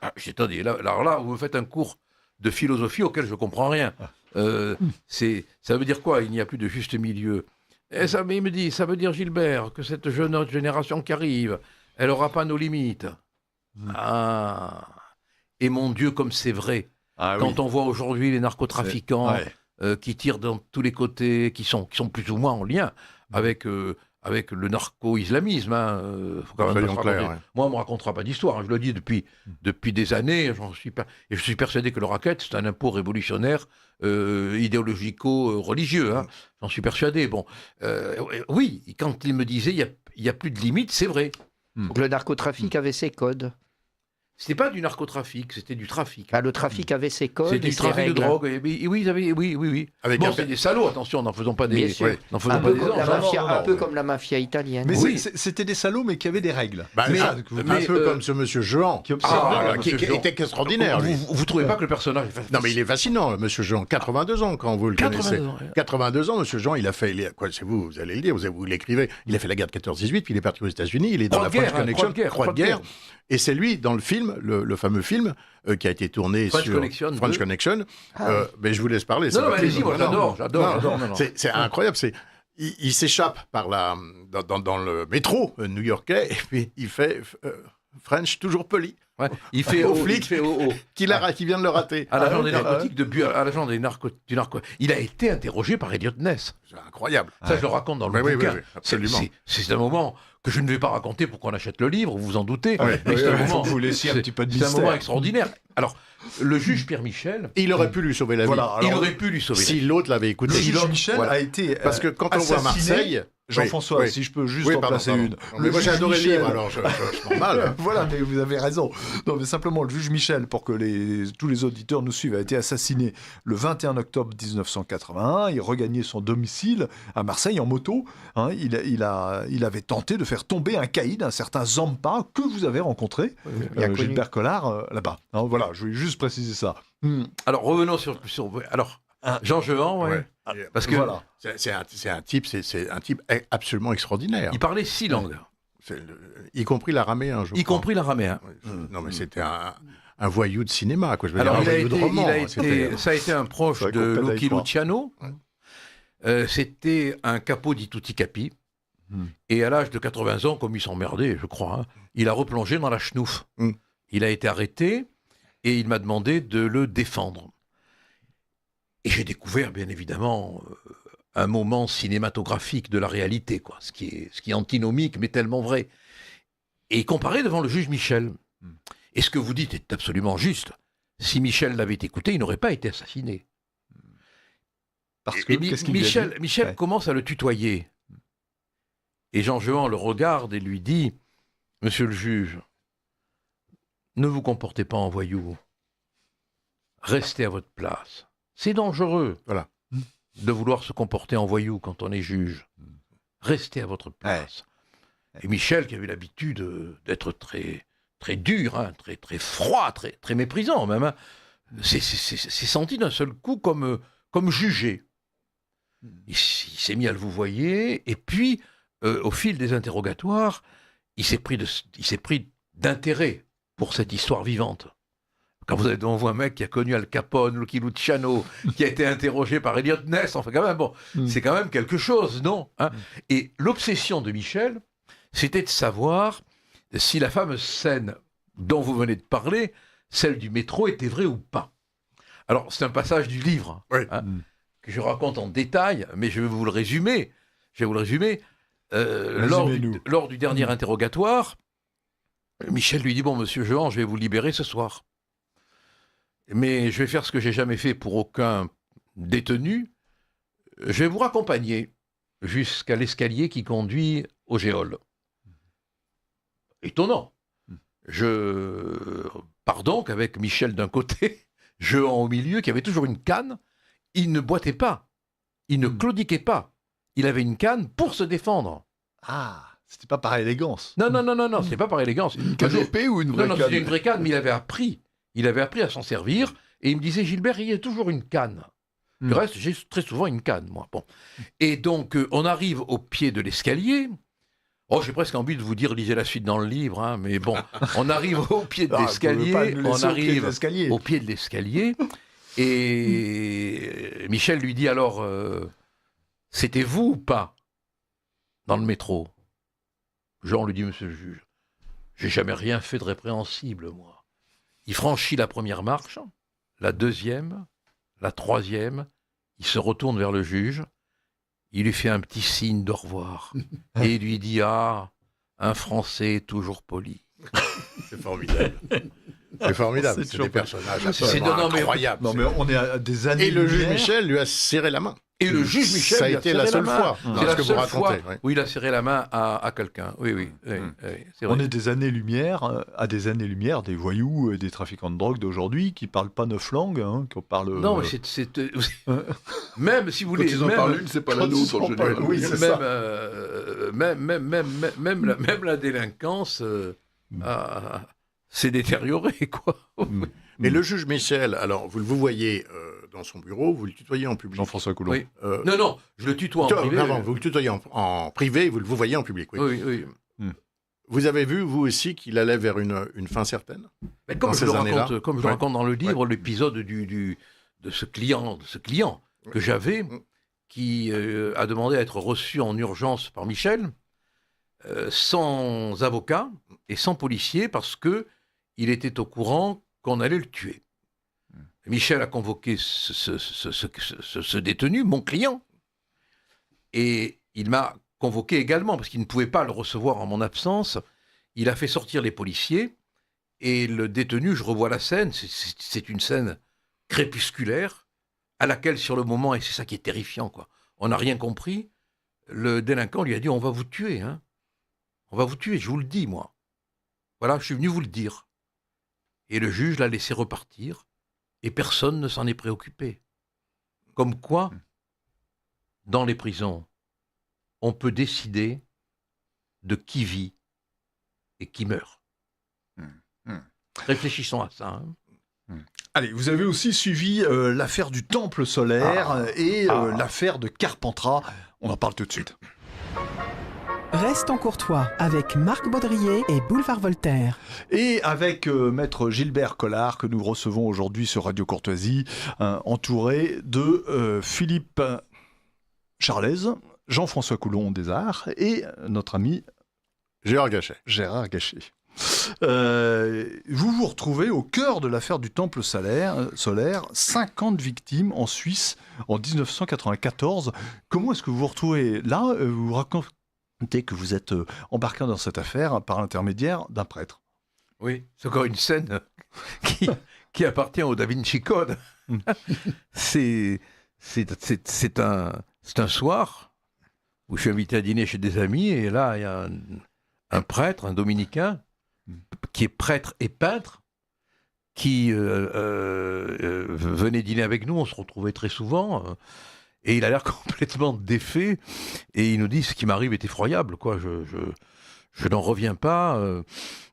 Ah, j'ai dit, alors là, vous me faites un cours de philosophie auquel je ne comprends rien. Ça veut dire quoi, il n'y a plus de juste milieu? Et ça, mais il me dit, ça veut dire, Gilbert, que cette jeune génération qui arrive, elle n'aura pas nos limites. Ah, et mon Dieu, comme c'est vrai. Quand on voit aujourd'hui les narcotrafiquants qui tirent dans tous les côtés, qui sont plus ou moins en lien avec le narco-islamisme. Hein, faut quand même pas clair, Moi, on ne me racontera pas d'histoire. Hein, je le dis depuis des années. Et je suis persuadé que le racket, c'est un impôt révolutionnaire idéologico-religieux. Hein, j'en suis persuadé. Bon, oui, quand il me disait il n'y a plus de limites, c'est vrai. Donc le narcotrafic avait ses codes. C'était pas du narcotrafic, c'était du trafic. Ah, le trafic avait ses codes. C'était du trafic de drogue. Oui. Bon, c'est des salauds, attention, n'en faisons pas des. Un peu comme la mafia italienne. Mais c'était des salauds, mais qui avaient des règles. Un peu comme ce monsieur Jehan, qui était extraordinaire. Vous trouvez pas que le personnage. Non, mais il est fascinant, monsieur Jehan. 82 ans, quand vous le connaissez. 82 ans, monsieur Jehan, il a fait. C'est vous allez le dire, vous l'écrivez. Il a fait la guerre de 14-18, puis il est parti aux États-Unis, il est dans la French Connection, Croix de guerre. Et c'est lui, dans le film, le fameux film, qui a été tourné sur French Connection. Mais je vous laisse parler. Non, allez-y, moi j'adore. C'est incroyable. Il s'échappe dans le métro new-yorkais, et puis il fait French toujours poli. Ouais. Il fait au flic qui vient de le rater. À l'agent des narcotiques à l'agent du narco. Il a été interrogé par Elliot Ness. C'est incroyable. Ça, je le raconte dans le bouquin. Oui, absolument. C'est un moment que je ne vais pas raconter pour qu'on achète le livre, vous vous en doutez. C'est un moment, vous laissiez un petit peu de mystère. C'est un moment extraordinaire. Alors, le juge Pierre Michel... Il aurait pu lui sauver la vie. Il aurait pu lui sauver la vie. Si l'autre l'avait écouté. Le juge Michel a été parce que quand on voit Marseille... Jean-François, si je peux juste en placer une. Mais moi j'ai adoré le livre, alors je m'en mal. Voilà, mais vous avez raison. Non, mais simplement, le juge Michel, pour que tous les auditeurs nous suivent, a été assassiné le 21 octobre 1981. Il regagnait son domicile à Marseille en moto. Hein, il avait tenté de faire tomber un caïd, un certain Zampa, que vous avez rencontré, Gilbert Collard, là-bas. Hein, voilà, je voulais juste préciser ça. Alors, revenons sur Jean Jehan, parce que voilà. C'est un type absolument extraordinaire. Il parlait 6 langues. Y compris l'araméen, je crois. l'araméen. Non, mais c'était un voyou de cinéma, quoi. Je veux Alors, dire, un voyou de roman. Ça a été un proche de Lucky Luciano. C'était un capo di tutti capi. Et à l'âge de 80 ans, comme il s'emmerdait, je crois, il a replongé dans la schnouf. Il a été arrêté et il m'a demandé de le défendre. Et j'ai découvert, bien évidemment, un moment cinématographique de la réalité, quoi, ce qui est antinomique, mais tellement vrai. Et comparé devant le juge Michel. Et ce que vous dites est absolument juste. Si Michel l'avait écouté, il n'aurait pas été assassiné. Parce que Michel commence à le tutoyer. Et Jean Jehan le regarde et lui dit « Monsieur le juge, ne vous comportez pas en voyou. Restez à votre place. C'est dangereux de vouloir se comporter en voyou quand on est juge. Restez à votre place. » Et Michel, qui avait l'habitude d'être très, très dur, hein, très, très froid, très, très méprisant même, s'est senti d'un seul coup comme jugé. Il s'est mis à le vouvoyer, et puis, au fil des interrogatoires, il s'est pris d'intérêt pour cette histoire vivante. Quand vous avez devant vous un mec qui a connu Al Capone, Lucky Luciano, qui a été interrogé par Elliot Ness, enfin quand même, c'est quand même quelque chose, non, hein. Et l'obsession de Michel, c'était de savoir si la fameuse scène dont vous venez de parler, celle du métro, était vraie ou pas. Alors, c'est un passage du livre que je raconte en détail, mais je vais vous le résumer. Lors du dernier interrogatoire, Michel lui dit « Bon, monsieur Jehan, je vais vous libérer ce soir. mais je vais faire ce que j'ai jamais fait pour aucun détenu. Je vais vous raccompagner jusqu'à l'escalier qui conduit au géol. Étonnant. Je pars donc avec Michel d'un côté, Jehan au milieu, qui avait toujours une canne. Il ne boitait pas, il ne claudiquait pas. Il avait une canne pour se défendre. Ah, c'était pas par élégance. Non, c'est pas par élégance. Une canne épée ou une vraie Non, canne? c'était une vraie canne, mais il avait appris. Il avait appris à s'en servir. Et il me disait, Gilbert, il y a toujours une canne. Le reste, j'ai très souvent une canne, moi. Bon. Et donc, on arrive au pied de l'escalier. Oh, j'ai presque envie de vous dire, lisez la suite dans le livre, hein, mais bon, on arrive au pied de l'escalier. On arrive au pied de l'escalier. Et Michel lui dit alors, c'était vous ou pas dans le métro? Jean lui dit, monsieur le juge, j'ai jamais rien fait de répréhensible, moi. Il franchit la première marche, la deuxième, la troisième, il se retourne vers le juge, il lui fait un petit signe d'au revoir, et il lui dit, ah, un Français toujours poli. C'est formidable. C'est formidable, c'est des personnages absolument incroyables. Non, mais on est à des années. Et le juge Michel lui a serré la main. Et le juge Michel, ça a été la seule fois. C'est la seule fois où il a serré la main à quelqu'un. Oui, c'est vrai. On est des années-lumière, à des années-lumière des voyous et des trafiquants de drogue d'aujourd'hui qui parlent pas 9 langues, hein, qui parlent. Non, mais c'est même si vous voulez. Quand ils en parlent une, c'est pas la nôtre en général. Oui, c'est ça. Même la délinquance s'est détériorée, quoi. Et le juge Michel, alors vous voyez dans son bureau, vous le tutoyez en public. Jean-François Coulon. Oui. Non, je le tutoie en privé. Pardon, vous le tutoyez en privé, vous le voyez en public. Oui. Vous avez vu, vous aussi, qu'il allait vers une fin certaine? Mais comme je le raconte dans le livre, l'épisode de ce client que j'avais, qui a demandé à être reçu en urgence par Michel, sans avocat et sans policier, parce qu'il était au courant qu'on allait le tuer. Michel a convoqué ce détenu, mon client, et il m'a convoqué également, parce qu'il ne pouvait pas le recevoir en mon absence. Il a fait sortir les policiers, et le détenu, je revois la scène, c'est une scène crépusculaire, à laquelle, sur le moment, et c'est ça qui est terrifiant, quoi, on n'a rien compris, le délinquant lui a dit « On va vous tuer, hein. On va vous tuer, je vous le dis, moi. Voilà, je suis venu vous le dire. » Et le juge l'a laissé repartir, et personne ne s'en est préoccupé. Comme quoi, dans les prisons, on peut décider de qui vit et qui meurt. Réfléchissons à ça. Hein. Allez, vous avez aussi suivi l'affaire du Temple solaire et l'affaire de Carpentras. On en parle tout de suite. Restons courtois avec Marc Baudrier et Boulevard Voltaire. Et avec maître Gilbert Collard que nous recevons aujourd'hui sur Radio Courtoisie, entouré de Philippe Charlez, Jean-François Coulon des Arts et notre ami Gérard Gachet. Vous vous retrouvez au cœur de l'affaire du Temple solaire, 50 victimes en Suisse en 1994. Comment est-ce que vous vous retrouvez là? Vous vous racontez que vous êtes embarqué dans cette affaire par l'intermédiaire d'un prêtre. Oui, c'est encore une scène qui appartient au Da Vinci Code. C'est un soir où je suis invité à dîner chez des amis, et là, il y a un prêtre, un dominicain, qui est prêtre et peintre, qui venait dîner avec nous. On se retrouvait très souvent. Et il a l'air complètement défait, et il nous dit: ce qui m'arrive est effroyable, quoi. Je n'en reviens pas.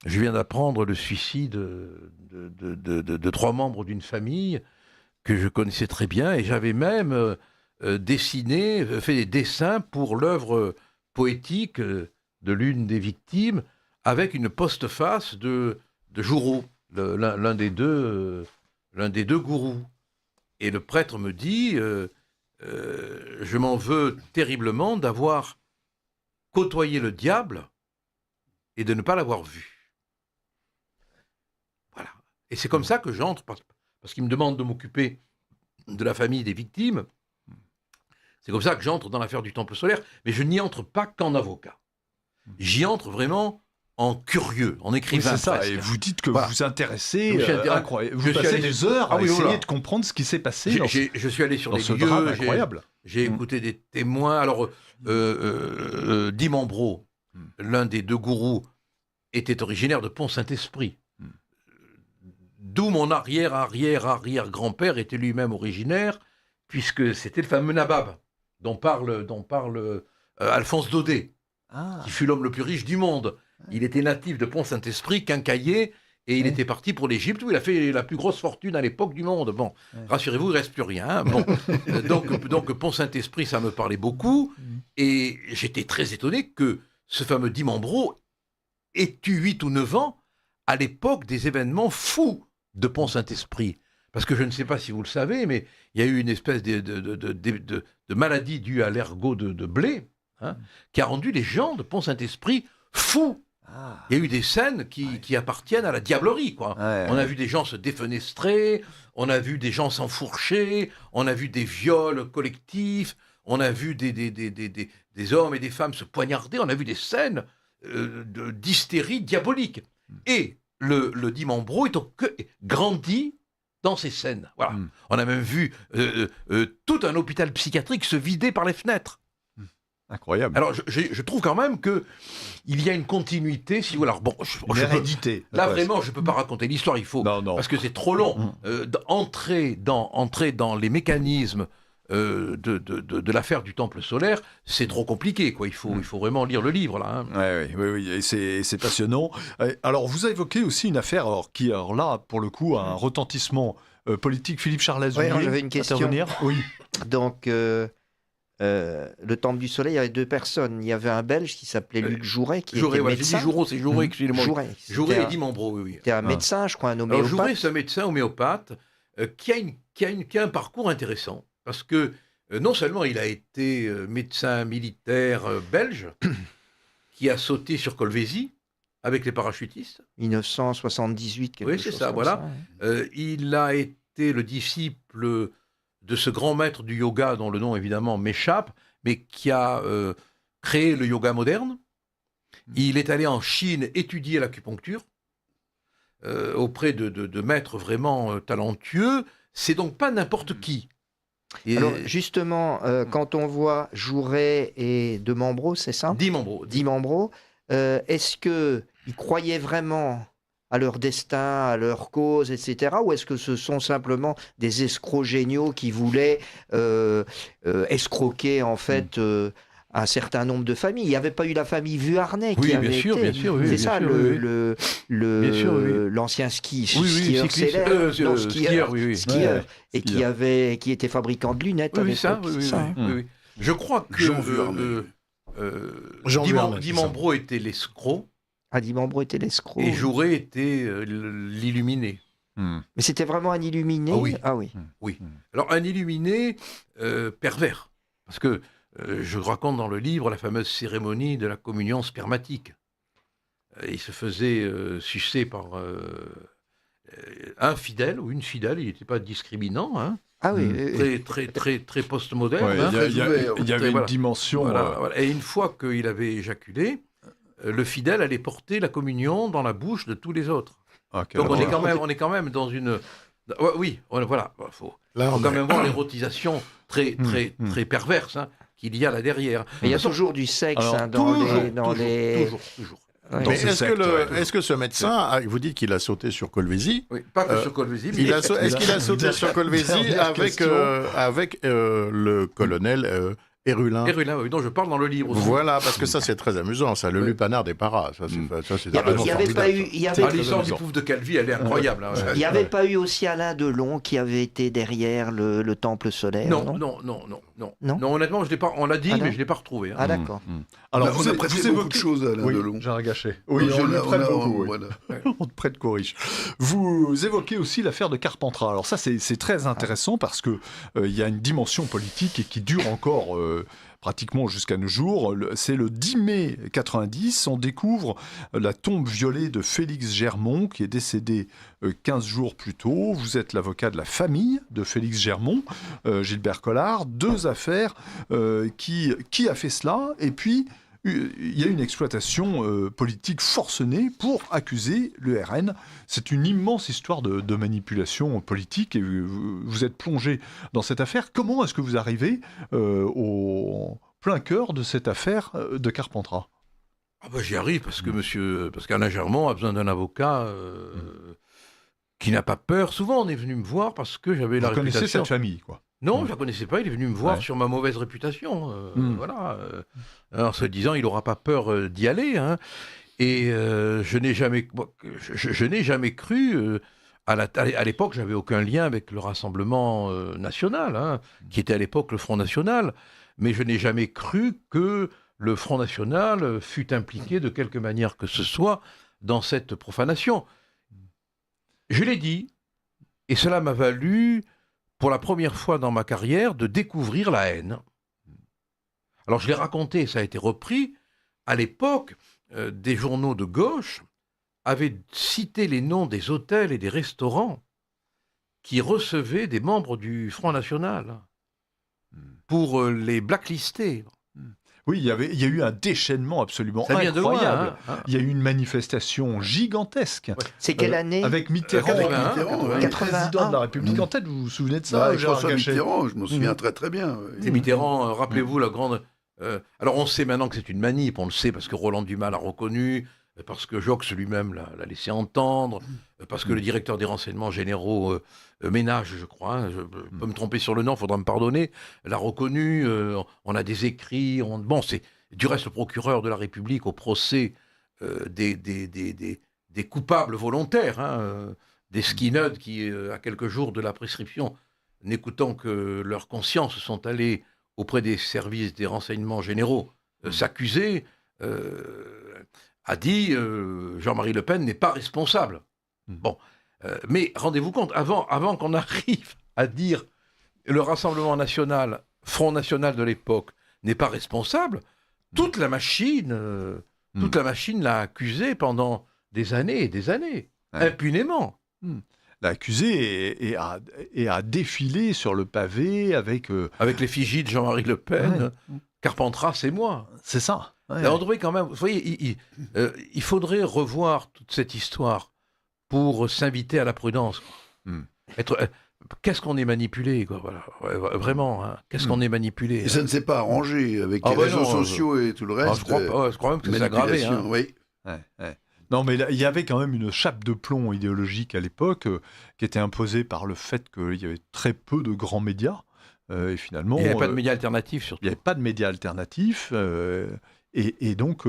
Je viens d'apprendre le suicide de 3 membres d'une famille que je connaissais très bien, et j'avais même fait des dessins pour l'œuvre poétique de l'une des victimes, avec une postface de Jouro, l'un des deux gourous. Et le prêtre me dit: je m'en veux terriblement d'avoir côtoyé le diable et de ne pas l'avoir vu. Voilà. Et c'est comme ça que j'entre, parce qu'il me demande de m'occuper de la famille des victimes. C'est comme ça que j'entre dans l'affaire du Temple solaire, mais je n'y entre pas qu'en avocat. J'y entre vraiment en curieux, en écrivain. Oui, c'est ça, presque. et vous dites que Voilà. vous vous intéressez, Je suis incroyable. Vous je suis passez allé- des heures Ah à oui, essayer voilà. de comprendre ce qui s'est passé Je suis allé sur dans les ce lieux, drame j'ai- incroyable. J'ai écouté des témoins. Alors, Dimambro, l'un des deux gourous, était originaire de Pont-Saint-Esprit. D'où mon arrière-arrière-arrière-grand-père était lui-même originaire, puisque c'était le fameux Nabab, dont parle Alphonse Daudet, qui fut l'homme le plus riche du monde. Il était natif de Pont-Saint-Esprit, quincaillier, et il était parti pour l'Égypte, où il a fait la plus grosse fortune à l'époque du monde. Bon, rassurez-vous, il ne reste plus rien. Hein. Bon. donc Pont-Saint-Esprit, ça me parlait beaucoup, et j'étais très étonné que ce fameux Dimambro ait eu 8 ou 9 ans à l'époque des événements fous de Pont-Saint-Esprit. Parce que je ne sais pas si vous le savez, mais il y a eu une espèce de maladie due à l'ergot de blé, hein, qui a rendu les gens de Pont-Saint-Esprit fous. Il y a eu des scènes qui appartiennent à la diablerie, quoi. On a vu des gens se défenestrer, on a vu des gens s'enfourcher, on a vu des viols collectifs, on a vu des hommes et des femmes se poignarder, on a vu des scènes d'hystérie diabolique. Et le Dimambro est grandi dans ces scènes. Voilà. On a même vu tout un hôpital psychiatrique se vider par les fenêtres. Incroyable. Alors, je trouve quand même qu'il y a une continuité, si vous voulez. Alors, bon, L'hérédité. là, vraiment, je ne peux pas raconter l'histoire, il faut, parce que c'est trop long. Entrer dans les mécanismes de l'affaire du temple solaire, c'est trop compliqué, quoi. Il faut vraiment lire le livre, là. Hein. Oui, et c'est passionnant. Alors, vous avez évoqué aussi une affaire qui, là, pour le coup, a un retentissement politique. Philippe Charlet, Oui, j'avais une question. Oui. Donc, le Temple du Soleil, il y avait 2 personnes. Il y avait un Belge qui s'appelait Luc Jouret, qui était médecin. J'ai dit Joureau, c'est Jouret, excusez-moi. Jouret et dit Dimambro, oui. C'était un médecin, je crois, un homéopathe. Alors, Jouret, c'est un médecin homéopathe qui a un parcours intéressant. Parce que non seulement il a été médecin militaire belge, qui a sauté sur Colvézi avec les parachutistes. 1978, quelque chose. Oui, c'est ça, voilà. Il a été le disciple de ce grand maître du yoga, dont le nom évidemment m'échappe, mais qui a créé le yoga moderne. Il est allé en Chine étudier l'acupuncture auprès de maîtres vraiment talentueux. C'est donc pas n'importe qui. Alors justement, quand on voit Jouret et Dimambro, c'est ça ? Dimambro. Est-ce qu'ils croyaient vraiment à leur destin, à leur cause, etc. Ou est-ce que ce sont simplement des escrocs géniaux qui voulaient escroquer en fait un certain nombre de familles? Il n'y avait pas eu la famille Vuarnet qui avait été... Bien sûr, c'est ça, l'ancien skieur célèbre, skieur, et qui était fabricant de lunettes. Oui. Je crois que Dimambro était l'escroc. Dimambro était l'escroc. Et Jouret était l'illuminé. Mais c'était vraiment un illuminé? Oui. Alors, un illuminé pervers. Parce que je raconte dans le livre la fameuse cérémonie de la communion spermatique. Il se faisait sucer par un fidèle ou une fidèle, il n'était pas discriminant. Hein. Très post-moderne. Il y avait une dimension... Voilà. Et une fois qu'il avait éjaculé, le fidèle allait porter la communion dans la bouche de tous les autres. Donc on est quand même dans une... Oui, voilà. Faut quand même voir l'érotisation très perverse qu'il y a là derrière. Mais il y a toujours du sexe dans les... Toujours. Mais est-ce que ce médecin, vous dites qu'il a sauté sur Colvézi? Oui, pas que sur Colvézi. Mais est-ce qu'il a sauté sur Colvézi avec le colonel Hérulin? Hérulin, oui, dont je parle dans le livre aussi. Voilà, parce que ça c'est très amusant, ça, le lupanard des paras. Il n'y avait pas eu... l'histoire du pouf de Calvi, elle est incroyable. Il n'y avait pas eu aussi Alain Delon qui avait été derrière le temple solaire? Non, honnêtement, on l'a dit, mais je ne l'ai pas retrouvé. Ah d'accord. Alors vous évoquez beaucoup de choses, Alain Delon. J'ai regâché. Oui, je le prête beaucoup. Voilà. On te prête Coriche. Vous évoquez aussi l'affaire de Carpentras. Alors ça, c'est très intéressant parce que il y a une dimension politique qui dure encore pratiquement jusqu'à nos jours. C'est le 10 mai 90, on découvre la tombe violée de Félix Germont, qui est décédé 15 jours plus tôt. Vous êtes l'avocat de la famille de Félix Germont, Gilbert Collard. 2 affaires. Qui a fait cela? Et puis, il y a une exploitation politique forcenée pour accuser le RN. C'est une immense histoire de manipulation politique et vous êtes plongé dans cette affaire. Comment est-ce que vous arrivez au plein cœur de cette affaire de Carpentras ? J'y arrive parce qu'Alain Germont a besoin d'un avocat qui n'a pas peur. Souvent, on est venu me voir parce que j'avais la réputation... Vous connaissez cette famille, quoi. Non, je ne la connaissais pas. Il est venu me voir sur ma mauvaise réputation. En se disant, il n'aura pas peur d'y aller. Hein. Et je n'ai jamais cru... à l'époque, j'avais aucun lien avec le Rassemblement national, hein, qui était à l'époque le Front National. Mais je n'ai jamais cru que le Front National fût impliqué de quelque manière que ce soit dans cette profanation. Je l'ai dit, et cela m'a valu, pour la première fois dans ma carrière, de découvrir la haine. Alors je l'ai raconté, ça a été repris. À l'époque, des journaux de gauche avaient cité les noms des hôtels et des restaurants qui recevaient des membres du Front National pour les blacklister. Oui, il y a eu un déchaînement absolument incroyable. De loin, hein. Il y a eu une manifestation gigantesque. C'est quelle année ? Avec Mitterrand, président de la République en tête. Vous vous souvenez de ça, François Mitterrand, je m'en souviens très très bien. C'est Mitterrand, rappelez-vous la grande... alors on sait maintenant que c'est une manip, on le sait parce que Roland Dumas l'a reconnu, parce que Jox lui-même l'a laissé entendre, parce que le directeur des renseignements généraux, Ménage, je crois, hein, je peux me tromper sur le nom, il faudra me pardonner, l'a reconnu, on a des écrits, bon, c'est du reste le procureur de la République au procès des coupables volontaires, hein, des skinheads qui, à quelques jours de la prescription, n'écoutant que leur conscience, sont allés auprès des services des renseignements généraux s'accuser, a dit Jean-Marie Le Pen n'est pas responsable. Bon, mais rendez-vous compte, avant qu'on arrive à dire le Rassemblement national, Front national de l'époque, n'est pas responsable, toute la machine l'a accusé pendant des années et des années, impunément. L'a accusé et a défilé sur le pavé avec l'effigie de Jean-Marie Le Pen. Carpentras, c'est moi. C'est ça. Ouais. On devrait quand même... Vous voyez, il faudrait revoir toute cette histoire pour s'inviter à la prudence. Qu'est-ce qu'on est manipulé, quoi, voilà. Vraiment, hein. Qu'est-ce qu'on est manipulé. Et ça ne s'est pas arrangé avec les réseaux sociaux et tout le reste. Je crois même que c'est aggravé. Hein. Oui. Non, mais il y avait quand même une chape de plomb idéologique à l'époque qui était imposée par le fait qu'il y avait très peu de grands médias. Et finalement, il n'y avait pas de médias alternatifs, surtout. Il n'y avait pas de médias alternatifs. Et donc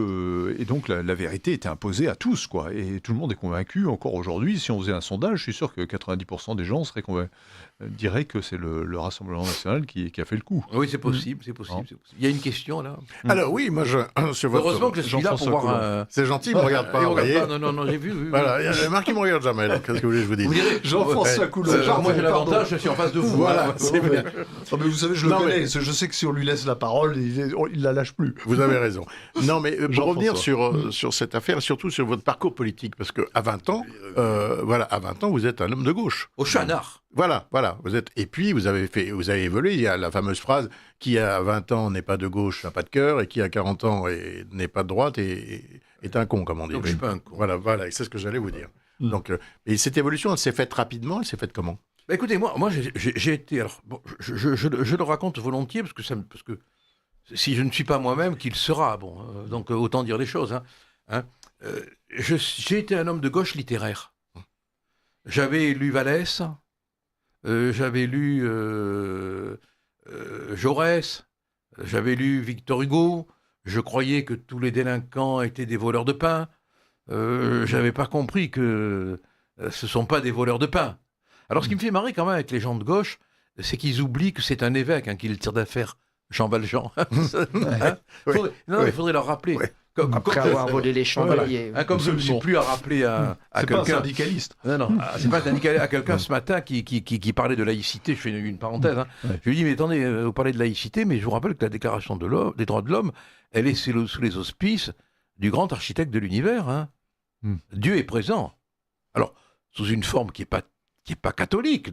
la vérité était imposée à tous, quoi. Et tout le monde est convaincu, encore aujourd'hui. Si on faisait un sondage, je suis sûr que 90% des gens diraient que c'est le Rassemblement national qui a fait le coup. Oui, c'est possible, c'est possible. Il y a une question, là. Alors oui, moi, heureusement que je suis là pour voir... C'est gentil, il ne me regarde pas. Non, j'ai vu. Voilà, il y a Marc qui ne me regarde jamais, là. Qu'est-ce que vous voulez que je vous dise? Vous direz, Jean-François Coulon. Moi, j'ai l'avantage, je suis en face de vous. Voilà, c'est bien. Mais vous savez, je le connais. Je sais que si on lui laisse la parole, il la lâche plus. Vous avez raison. Non, mais pour revenir sur cette affaire, et surtout sur votre parcours politique, parce qu'à 20 ans, à 20 ans, vous êtes un homme de gauche. Au Chanard. Voilà. Vous êtes, et puis, vous avez évolué. Il y a la fameuse phrase qui, à 20 ans, n'est pas de gauche, n'a pas de cœur, et qui, à 40 ans, n'est pas de droite, est un con, comme on dit. Donc, je suis pas un con. Voilà, et c'est ce que j'allais vous dire. Donc, et cette évolution, elle s'est faite rapidement, elle s'est faite comment? Bah, écoutez, moi j'ai été... Alors, bon, je le raconte volontiers, parce que si je ne suis pas moi-même, qui le sera. Bon, donc autant dire les choses. J'ai été un homme de gauche littéraire. J'avais lu Vallès, j'avais lu Jaurès, j'avais lu Victor Hugo. Je croyais que tous les délinquants étaient des voleurs de pain. J'avais pas compris que ce sont pas des voleurs de pain. Alors, ce qui me fait marrer quand même avec les gens de gauche, c'est qu'ils oublient que c'est un évêque qui le tire d'affaire. Jean Valjean. Il faudrait leur rappeler. Ouais. Après avoir volé les chandeliers. Comme je ne suis plus à rappeler à quelqu'un. C'est pas un syndicaliste. Non, c'est pas un syndicaliste. À quelqu'un ce matin qui parlait de laïcité, je fais une parenthèse. Je lui dis, mais attendez, vous parlez de laïcité, mais je vous rappelle que la Déclaration des droits de l'homme, elle est sous les auspices du grand architecte de l'univers. Dieu est présent. Alors, sous une forme qui est pas catholique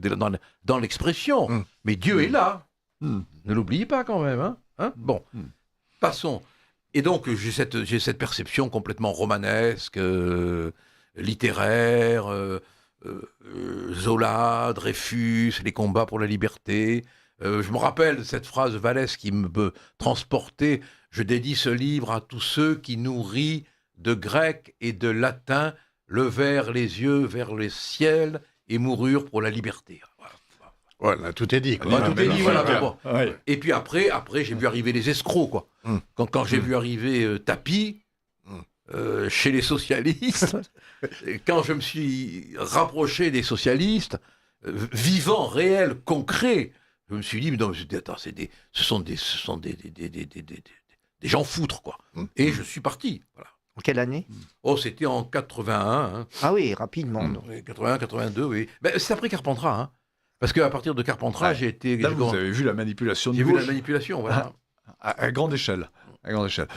dans l'expression, mais Dieu est là. Ne l'oubliez pas quand même. Bon, passons. Et donc, j'ai cette perception complètement romanesque, littéraire, Zola, Dreyfus, les combats pour la liberté. Je me rappelle de cette phrase de Vallès qui me transportait. Je dédie ce livre à tous ceux qui nourris de grec et de latin levèrent les yeux vers le ciel et moururent pour la liberté. Voilà, tout est dit. Quoi. Tout est dit, voilà. Bon. Ouais. Et puis après, j'ai vu arriver les escrocs, quoi. Quand j'ai vu arriver Tapi, chez les socialistes, quand je me suis rapproché des socialistes, vivants, réels, concrets, je me suis dit, mais non, attends, ce sont des gens foutres, quoi. Et je suis parti, voilà. En quelle année? Oh, c'était en 81. Hein. Ah oui, rapidement. 81, 82, oui. Ben, c'est après Carpentras, hein. Parce qu'à partir de Carpentras, j'ai été... Là, vous avez vu la manipulation de J'ai gauche. vu la manipulation, voilà. À grande échelle. À grande échelle.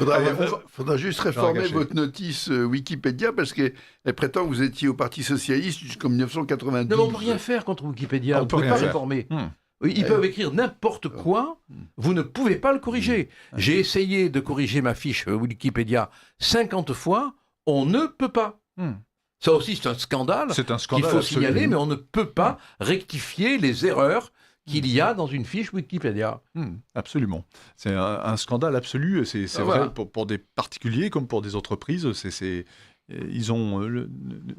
Faudra juste réformer votre notice Wikipédia parce qu'elle prétend que vous étiez au Parti Socialiste jusqu'en 1990. Non, on ne peut rien faire contre Wikipédia. On ne peut pas réformer. Ils peuvent écrire n'importe quoi, vous ne pouvez pas le corriger. J'ai essayé de corriger ma fiche Wikipédia 50 fois, on ne peut pas. Ça aussi, c'est un scandale, qu'il faut signaler, mais on ne peut pas rectifier les erreurs qu'il y a dans une fiche Wikipédia. Absolument. C'est un scandale absolu. C'est voilà. vrai pour des particuliers comme pour des entreprises. Ils ont.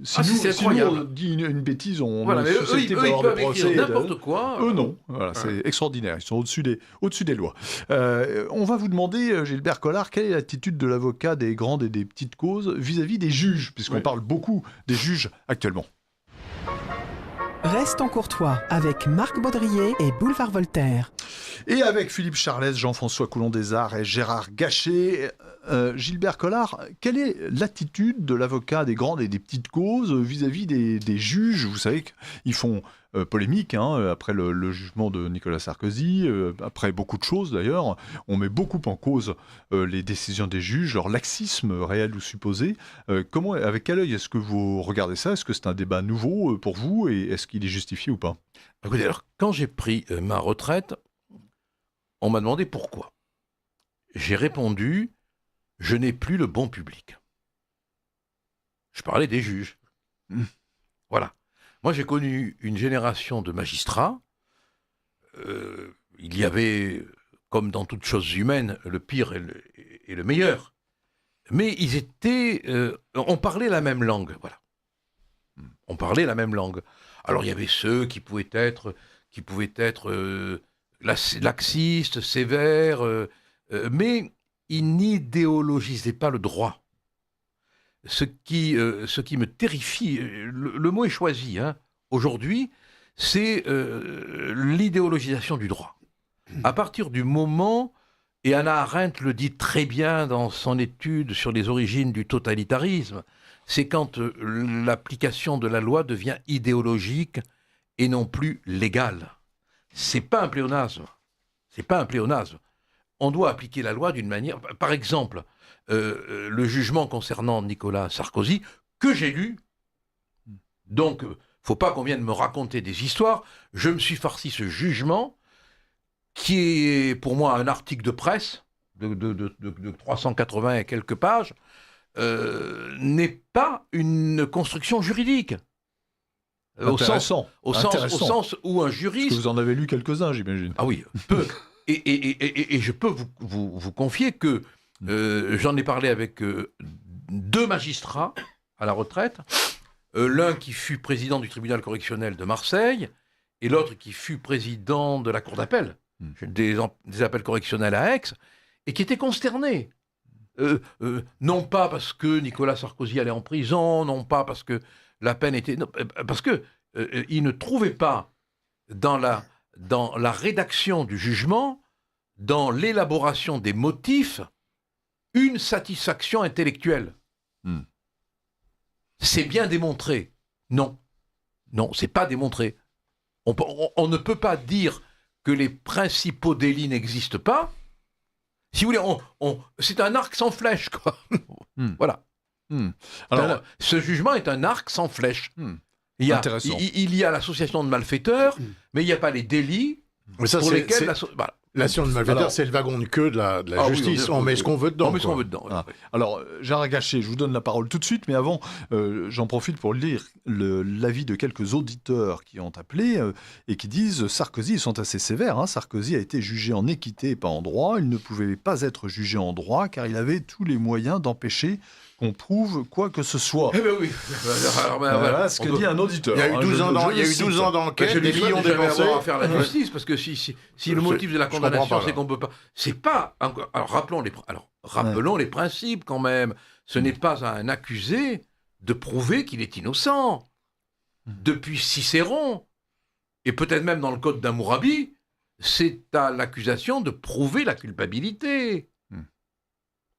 Si nous on dit une bêtise, on voilà, est susceptible d'avoir peuvent des procès. Écrire n'importe quoi. Eux non. Voilà, c'est extraordinaire. Ils sont au-dessus des lois. On va vous demander, Gilbert Collard, quelle est l'attitude de l'avocat des grandes et des petites causes vis-à-vis des juges, puisqu'on parle beaucoup des juges actuellement. Restons courtois avec Marc Baudrier et Boulevard Voltaire. Et avec Philippe Charlès, Jean-François Coulon-Desarts et Gérard Gachet. Gilbert Collard, quelle est l'attitude de l'avocat des grandes et des petites causes vis-à-vis des juges? Vous savez qu'ils font polémique après le jugement de Nicolas Sarkozy, après beaucoup de choses d'ailleurs. On met beaucoup en cause les décisions des juges, leur laxisme réel ou supposé. Avec quel œil est-ce que vous regardez ça? Est-ce que c'est un débat nouveau pour vous et est-ce qu'il est justifié ou pas? Écoutez, alors, quand j'ai pris ma retraite, on m'a demandé pourquoi. J'ai répondu, je n'ai plus le bon public. Je parlais des juges. Voilà. Moi, j'ai connu une génération de magistrats. Il y avait, comme dans toute chose humaine, le pire et le meilleur. Mais ils étaient... on parlait la même langue, voilà. On parlait la même langue. Alors, il y avait ceux qui pouvaient être laxistes, sévères, mais ils n'idéologisaient pas le droit. Ce qui me terrifie, le mot est choisi, aujourd'hui, c'est l'idéologisation du droit. À partir du moment, et Hannah Arendt le dit très bien dans son étude sur les origines du totalitarisme, c'est quand l'application de la loi devient idéologique et non plus légale. C'est pas un pléonasme. C'est pas un pléonasme. On doit appliquer la loi d'une manière... Par exemple, le jugement concernant Nicolas Sarkozy, que j'ai lu, donc, faut pas qu'on vienne me raconter des histoires, je me suis farci ce jugement, qui est pour moi un article de presse, de 380 et quelques pages, n'est pas une construction juridique. Au sens où un juriste... Parce que vous en avez lu quelques-uns, j'imagine. Ah oui, peu. Et je peux vous confier que j'en ai parlé avec deux magistrats à la retraite, l'un qui fut président du tribunal correctionnel de Marseille et l'autre qui fut président de la cour d'appel, des appels correctionnels à Aix, et qui était consterné. Non pas parce que Nicolas Sarkozy allait en prison, non pas parce que la peine était... Non, parce que il ne trouvait pas dans la rédaction du jugement, dans l'élaboration des motifs, une satisfaction intellectuelle. C'est bien démontré. Non, c'est pas démontré. On ne peut pas dire que les principaux délits n'existent pas. Si vous voulez, c'est un arc sans flèche, quoi. Voilà. Alors, ce jugement est un arc sans flèche. Il y a l'association de malfaiteurs, mais il n'y a pas les délits pour lesquels... Voilà. L'action de malfaiteur, c'est le wagon de queue de la justice. On met ce qu'on veut dedans. On met ce qu'on veut dedans. Ah. Alors, Gérard Gachet, je vous donne la parole tout de suite, mais avant, j'en profite pour lire l'avis de quelques auditeurs qui ont appelé et qui disent Sarkozy, ils sont assez sévères. Hein. Sarkozy a été jugé en équité et pas en droit. Il ne pouvait pas être jugé en droit car il avait tous les moyens d'empêcher qu'on prouve quoi que ce soit. Eh bien oui. Voilà ce que dit un auditeur. Il y a eu 12 ans d'enquête, des millions dépensés. À faire la justice, parce que si le motif de la condamnation, c'est qu'on ne peut pas... C'est pas... Alors, rappelons les principes, quand même. Ce n'est pas à un accusé de prouver qu'il est innocent. Depuis Cicéron, et peut-être même dans le code d'Hammurabi, c'est à l'accusation de prouver la culpabilité.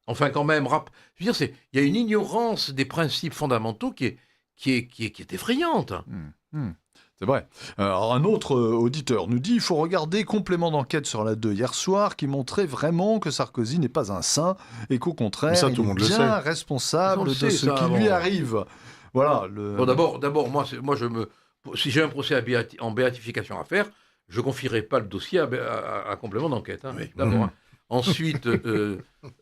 Enfin, quand même, je veux dire, il y a une ignorance des principes fondamentaux qui est effrayante. C'est vrai. Alors, un autre auditeur nous dit il faut regarder complément d'enquête sur la 2 hier soir qui montrait vraiment que Sarkozy n'est pas un saint et qu'au contraire, il est bien responsable de ce qui lui arrive. Voilà. Bon, d'abord, moi, si j'ai un procès en béatification à faire, je ne confierai pas le dossier à complément d'enquête. Hein, d'abord. Ensuite,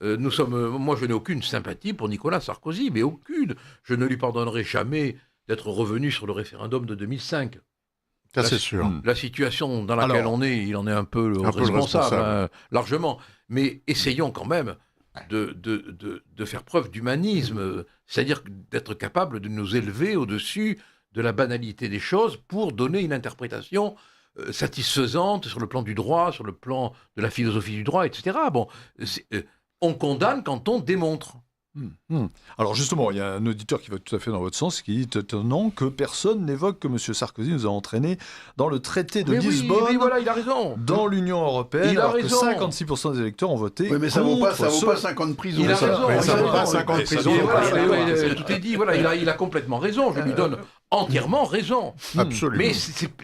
moi, je n'ai aucune sympathie pour Nicolas Sarkozy, mais aucune. Je ne lui pardonnerai jamais d'être revenu sur le référendum de 2005. Ça, c'est sûr. La situation dans laquelle on est, il en est un peu responsable. Largement. Mais essayons quand même de faire preuve d'humanisme, c'est-à-dire d'être capable de nous élever au-dessus de la banalité des choses pour donner une interprétation satisfaisante sur le plan du droit, sur le plan de la philosophie du droit, etc. Bon, on condamne quand on démontre. Alors justement, il y a un auditeur qui va tout à fait dans votre sens, qui dit étonnant que personne n'évoque que M. Sarkozy nous a entraînés dans le traité de Lisbonne, oui, voilà, il a raison. Dans l'Union européenne, alors que 56% des électeurs ont voté. Oui, mais ça ne vaut pas 50 prisons. Il a raison. Ça ne vaut pas 50 prisons. Tout est dit, voilà, il a complètement raison, je lui donne entièrement raison. Absolument. Mais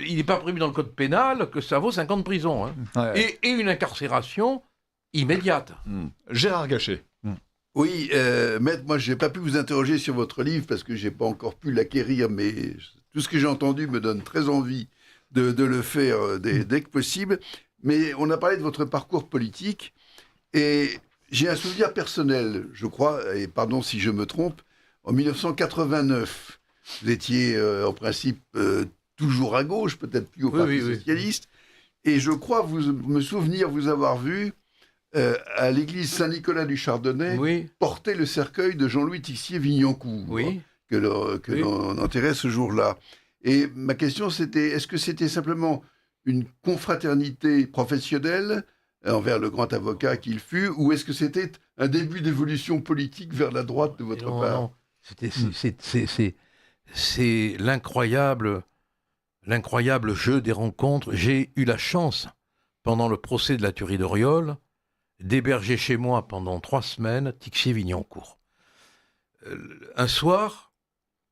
il n'est pas prévu dans le code pénal que ça vaut 50 prisons. Hein. Et une incarcération immédiate. Gérard Gachet. Oui, maître, moi je n'ai pas pu vous interroger sur votre livre parce que je n'ai pas encore pu l'acquérir, mais tout ce que j'ai entendu me donne très envie de le faire dès que possible. Mais on a parlé de votre parcours politique et j'ai un souvenir personnel, je crois, et pardon si je me trompe, en 1989, vous étiez en principe toujours à gauche, peut-être plus au Parti socialiste, et je crois me souvenir vous avoir vu à l'église Saint-Nicolas du Chardonnay, porter le cercueil de Jean-Louis Tixier-Vignancourt, que l'on enterrait ce jour-là. Et ma question c'était, est-ce que c'était simplement une confraternité professionnelle envers le grand avocat qu'il fut, ou est-ce que c'était un début d'évolution politique vers la droite de votre part? Non. C'est l'incroyable jeu des rencontres. J'ai eu la chance, pendant le procès de la tuerie d'Oriol, d'héberger chez moi pendant 3 semaines Tixier-Vignancourt. Un soir,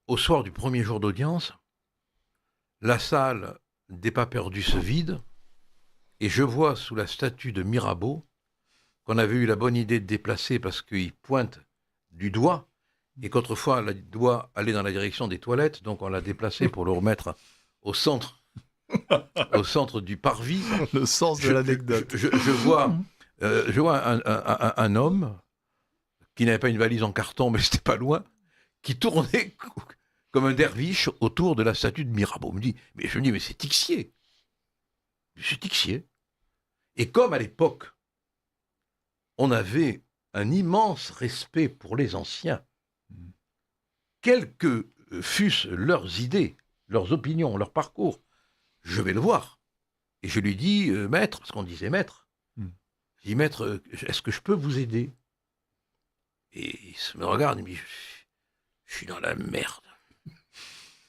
au soir du premier jour d'audience, la salle des pas perdus se vide et je vois sous la statue de Mirabeau, qu'on avait eu la bonne idée de déplacer parce qu'il pointe du doigt et qu'autrefois le doigt allait dans la direction des toilettes, donc on l'a déplacé pour le remettre au centre du parvis. Le sens de l'anecdote. Je vois un homme qui n'avait pas une valise en carton, mais c'était pas loin, qui tournait comme un derviche autour de la statue de Mirabeau. Je me dis, mais c'est Tixier. C'est Tixier. Et comme à l'époque, on avait un immense respect pour les anciens, quelles que fussent leurs idées, leurs opinions, leur parcours, je vais le voir. Et je lui dis, maître, parce qu'on disait maître, je dis, maître, est-ce que je peux vous aider? Et il me regarde, il me dit, je suis dans la merde.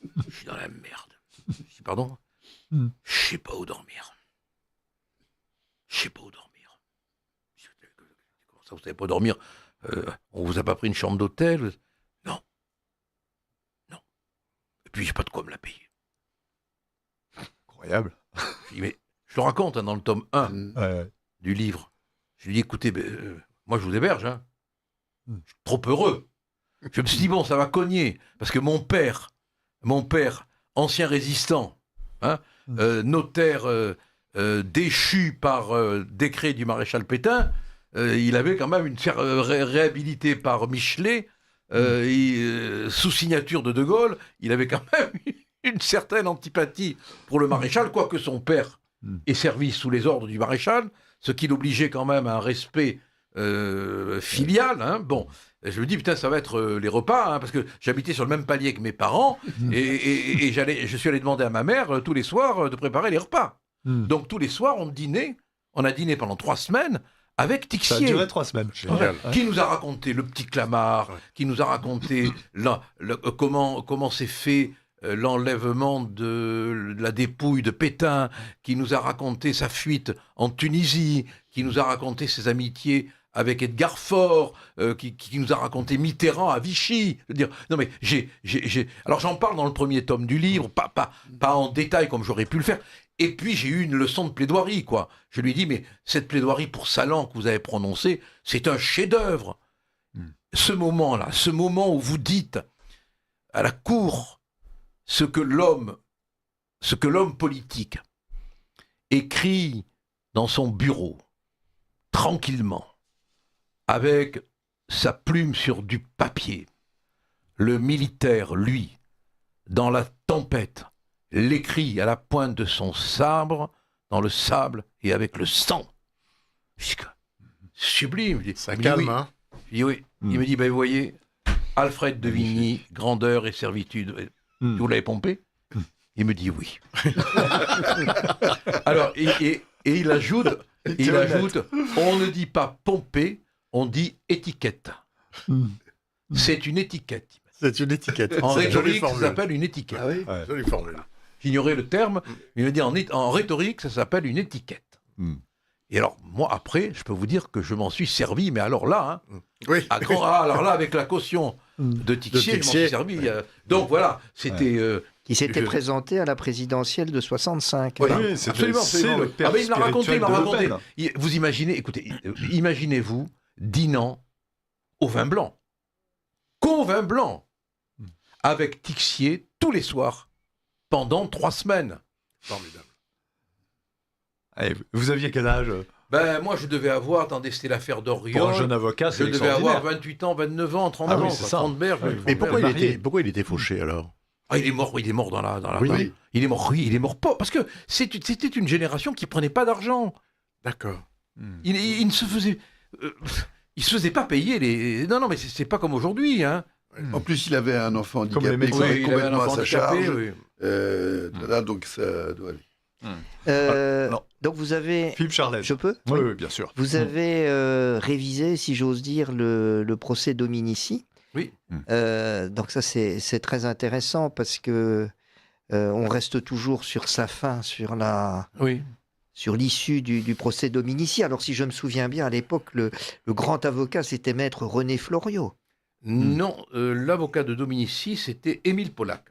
Je suis dans la merde. Je dis, pardon? Je sais pas où dormir. Je sais pas où dormir. Comment ça, vous savez pas dormir? On vous a pas pris une chambre d'hôtel? Non. Non. Et puis, j'ai pas de quoi me la payer. Incroyable. Je dis, mais je le raconte dans le tome 1 du livre. Je lui dis, écoutez, moi, je vous héberge. Hein. Je suis trop heureux. Je me suis dit, bon, ça va cogner. Parce que mon père, ancien résistant, hein, notaire déchu par décret du maréchal Pétain, il avait quand même réhabilité par Michelet, sous signature de De Gaulle, il avait quand même une certaine antipathie pour le maréchal, quoique son père ait servi sous les ordres du maréchal, ce qui l'obligeait quand même à un respect filial. Hein. Bon, je me dis, putain, ça va être les repas, hein, parce que j'habitais sur le même palier que mes parents, et je suis allé demander à ma mère tous les soirs de préparer les repas. Donc tous les soirs, on a dîné pendant 3 semaines avec Tixier. Ça a duré 3 semaines. Qui nous a raconté le petit Clamart, qui nous a raconté comment s'est fait l'enlèvement de la dépouille de Pétain, qui nous a raconté sa fuite en Tunisie, qui nous a raconté ses amitiés avec Edgar Faure, qui nous a raconté Mitterrand à Vichy. Je veux dire, non mais alors j'en parle dans le premier tome du livre, pas en détail comme j'aurais pu le faire. Et puis j'ai eu une leçon de plaidoirie, quoi. Je lui ai dit, mais cette plaidoirie pour Salan que vous avez prononcée, c'est un chef-d'œuvre. Ce moment-là, ce moment où vous dites à la cour ce que l'homme politique écrit dans son bureau, tranquillement, avec sa plume sur du papier. Le militaire, lui, dans la tempête, l'écrit à la pointe de son sabre, dans le sable et avec le sang. Sublime. Ça calme, oui. Hein. Je dis oui. Il me dit, ben, vous voyez, Alfred de Vigny, grandeur et servitude, vous l'avez pompé? Il me dit oui. Alors, et il ajoute, on ne dit pas pomper, on dit étiquette. C'est une étiquette. C'est une étiquette. En rhétorique, ça s'appelle une étiquette. Ah oui, jolie formule. J'ignorais le terme, mais il me dit en rhétorique, ça s'appelle une étiquette. Et alors, moi, après, je peux vous dire que je m'en suis servi, mais alors là, hein, oui. alors là, avec la caution de Tixier, je m'en suis servi. Donc voilà, c'était... qui s'était présenté à la présidentielle de 65. Oui, c'est absolument. Ah ben, il m'a raconté. Vous imaginez, écoutez, imaginez-vous dînant au vin blanc, qu'au vin blanc, avec Tixier tous les soirs, pendant 3 semaines. Formidable. Allez, vous aviez quel âge? Ben, moi, je devais avoir, attendez, c'était l'affaire d'Oriol. Pour un jeune avocat, c'est je devais avoir 28 ans, 29 ans, 30 ans, 30 berges. Mais pourquoi il était fauché, alors? Ah, il est mort dans la... Oui. Il est mort pas, parce que c'était une génération qui prenait pas d'argent. D'accord. Il ne se faisait... il se faisait pas payer les... Non, mais c'est pas comme aujourd'hui, hein. En plus, il avait un enfant handicapé, il avait complètement un enfant à sa handicapé, charge. oui. Là, donc ça doit aller. Donc vous avez... Philippe Charlet. Je peux? Oui, bien sûr. Vous avez révisé, si j'ose dire, le procès Dominici. Oui. Donc ça, c'est très intéressant parce que on reste toujours sur sa fin, sur l'issue du procès Dominici. Alors si je me souviens bien, à l'époque, le grand avocat, c'était maître René Floriot. Non, l'avocat de Dominici, c'était Émile Pollack.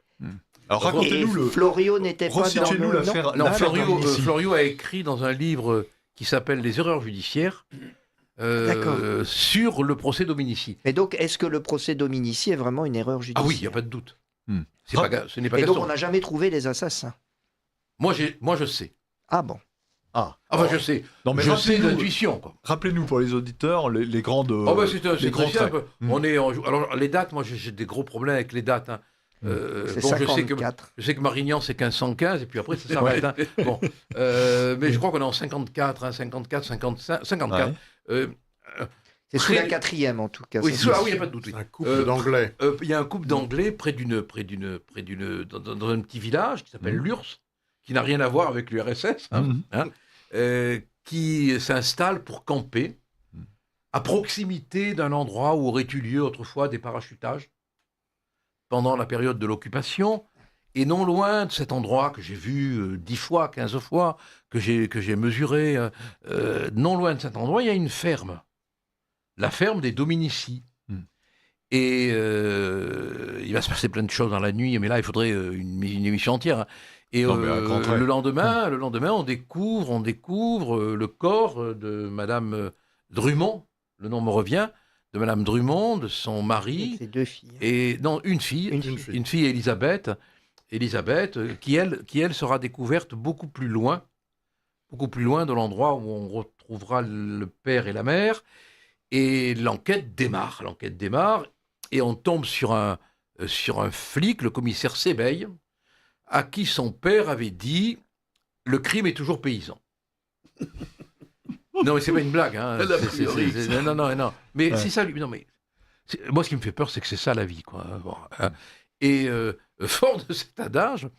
Alors racontez-nous le... Floriot n'était pas dans le... l'affaire. Non, Floriot a écrit dans un livre qui s'appelle Les erreurs judiciaires sur le procès Dominici. Et donc, est-ce que le procès Dominici est vraiment une erreur judiciaire? Ah oui, il n'y a pas de doute. Ce n'est pas Et Gaston. donc, on n'a jamais trouvé les assassins? Moi, je sais. Ah bon? Enfin, je sais. Non, mais je sais d'intuition. Rappelez-nous pour les auditeurs les grandes. C'est très simple. Alors, les dates, moi, j'ai des gros problèmes avec les dates. Hein. C'est bon, 54. je sais que Marignan, c'est 1515, et puis après, ça s'arrête. Hein. Bon, mais je crois qu'on est en 54, 54, 55, 54. C'est sous la 4e, en tout cas. Oui, il n'y a pas de doute. Un couple d'Anglais. Il y a un couple d'Anglais dans un petit village qui s'appelle Lurs, qui n'a rien à voir avec l'URSS, qui s'installe pour camper à proximité d'un endroit où auraient eu lieu autrefois des parachutages pendant la période de l'occupation, et non loin de cet endroit que j'ai vu 10 fois, 15 fois, que j'ai mesuré, non loin de cet endroit, il y a une ferme, la ferme des Dominici. Et il va se passer plein de choses dans la nuit, mais là, il faudrait une émission entière. Hein. Et le lendemain, on découvre le corps de Madame Drummond, le nom me revient, de Madame Drummond, de son mari. C'est 2 filles. Et non, une fille, Elisabeth, qui elle sera découverte beaucoup plus loin beaucoup plus loin de l'endroit où on retrouvera le père et la mère. Et l'enquête démarre, et on tombe sur un flic, le commissaire Sébeil, à qui son père avait dit « le crime est toujours paysan ». Non, mais c'est pas une blague. Hein. Non. Mais c'est ça, lui. Non, mais moi, ce qui me fait peur, c'est que c'est ça la vie, quoi. Bon, hein. Et fort de cet adage,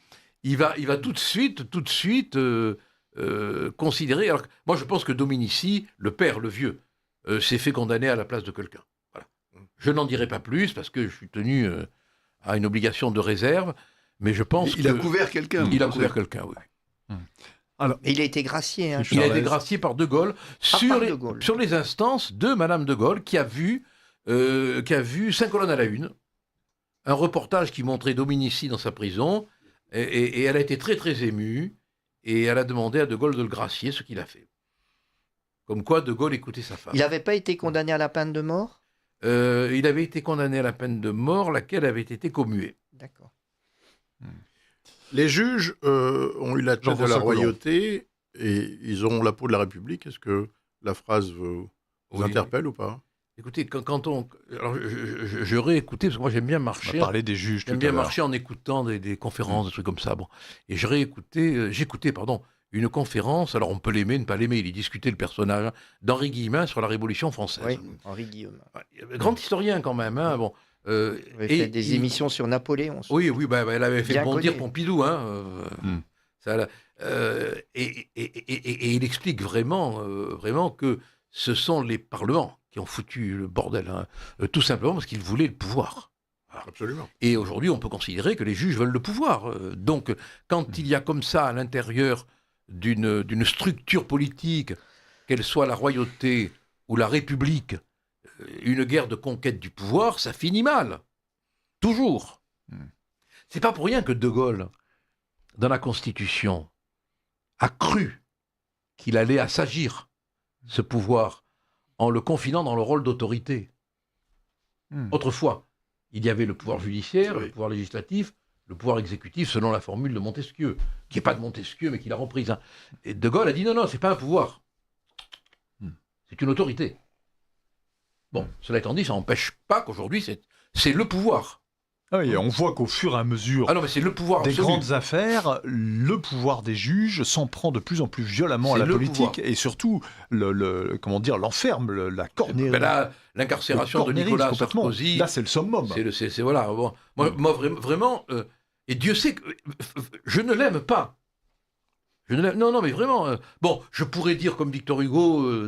il va tout de suite considérer. Alors, moi, je pense que Dominici, le père, le vieux, s'est fait condamner à la place de quelqu'un. Voilà. Je n'en dirai pas plus parce que je suis tenu à une obligation de réserve, mais je pense qu'il a couvert quelqu'un. Il a couvert quelqu'un, oui. Alors, il a été gracié. Hein, il a été gracié par De Gaulle sur les instances de Madame de Gaulle qui a vu 5 colonnes à la une, un reportage qui montrait Dominici dans sa prison, et elle a été très très émue, et elle a demandé à De Gaulle de le gracier, ce qu'il a fait. Comme quoi De Gaulle écoutait sa femme. Il n'avait pas été condamné à la peine de mort ? Il avait été condamné à la peine de mort, laquelle avait été commuée. D'accord. Les juges ont eu la tête de la royauté et ils ont la peau de la République. Est-ce que la phrase vous interpelle ou pas ? Écoutez, quand on... Alors, je réécoutais, parce que moi j'aime bien marcher. On va parler des juges. J'aime bien marcher en écoutant des conférences, des trucs comme ça. Bon. Et j'écoutais une conférence, alors on peut l'aimer, ne pas l'aimer, il y discutait le personnage d'Henri Guillemin sur la Révolution française. Oui, Henri Guillemin. Grand historien quand même. Hein, bon. Il avait fait des émissions sur Napoléon. Oui, elle avait fait bondir Pompidou. Hein, et il explique vraiment que ce sont les parlements qui ont foutu le bordel, hein, tout simplement parce qu'ils voulaient le pouvoir. Alors, absolument. Et aujourd'hui, on peut considérer que les juges veulent le pouvoir. Donc, quand il y a comme ça, à l'intérieur d'une structure politique, qu'elle soit la royauté ou la République, une guerre de conquête du pouvoir, ça finit mal. Toujours. C'est pas pour rien que De Gaulle, dans la Constitution, a cru qu'il allait assagir ce pouvoir en le confinant dans le rôle d'autorité. Autrefois, il y avait le pouvoir judiciaire, le pouvoir législatif, le pouvoir exécutif, selon la formule de Montesquieu, qui n'est pas de Montesquieu, mais qu'il a reprise. Hein. Et De Gaulle a dit non, c'est pas un pouvoir. C'est une autorité. Bon, cela étant dit, ça n'empêche pas qu'aujourd'hui, c'est le pouvoir. Ah oui, on voit qu'au fur et à mesure mais c'est le pouvoir des absolu. grandes affaires, le pouvoir des juges s'en prend de plus en plus violemment à la politique pouvoir. Et surtout, l'enferme, la cornérie. L'incarcération de Nicolas Sarkozy. Là, c'est le summum. Voilà. Bon. Moi, vraiment, et Dieu sait que je ne l'aime pas. Non, mais vraiment. Bon, je pourrais dire comme Victor Hugo,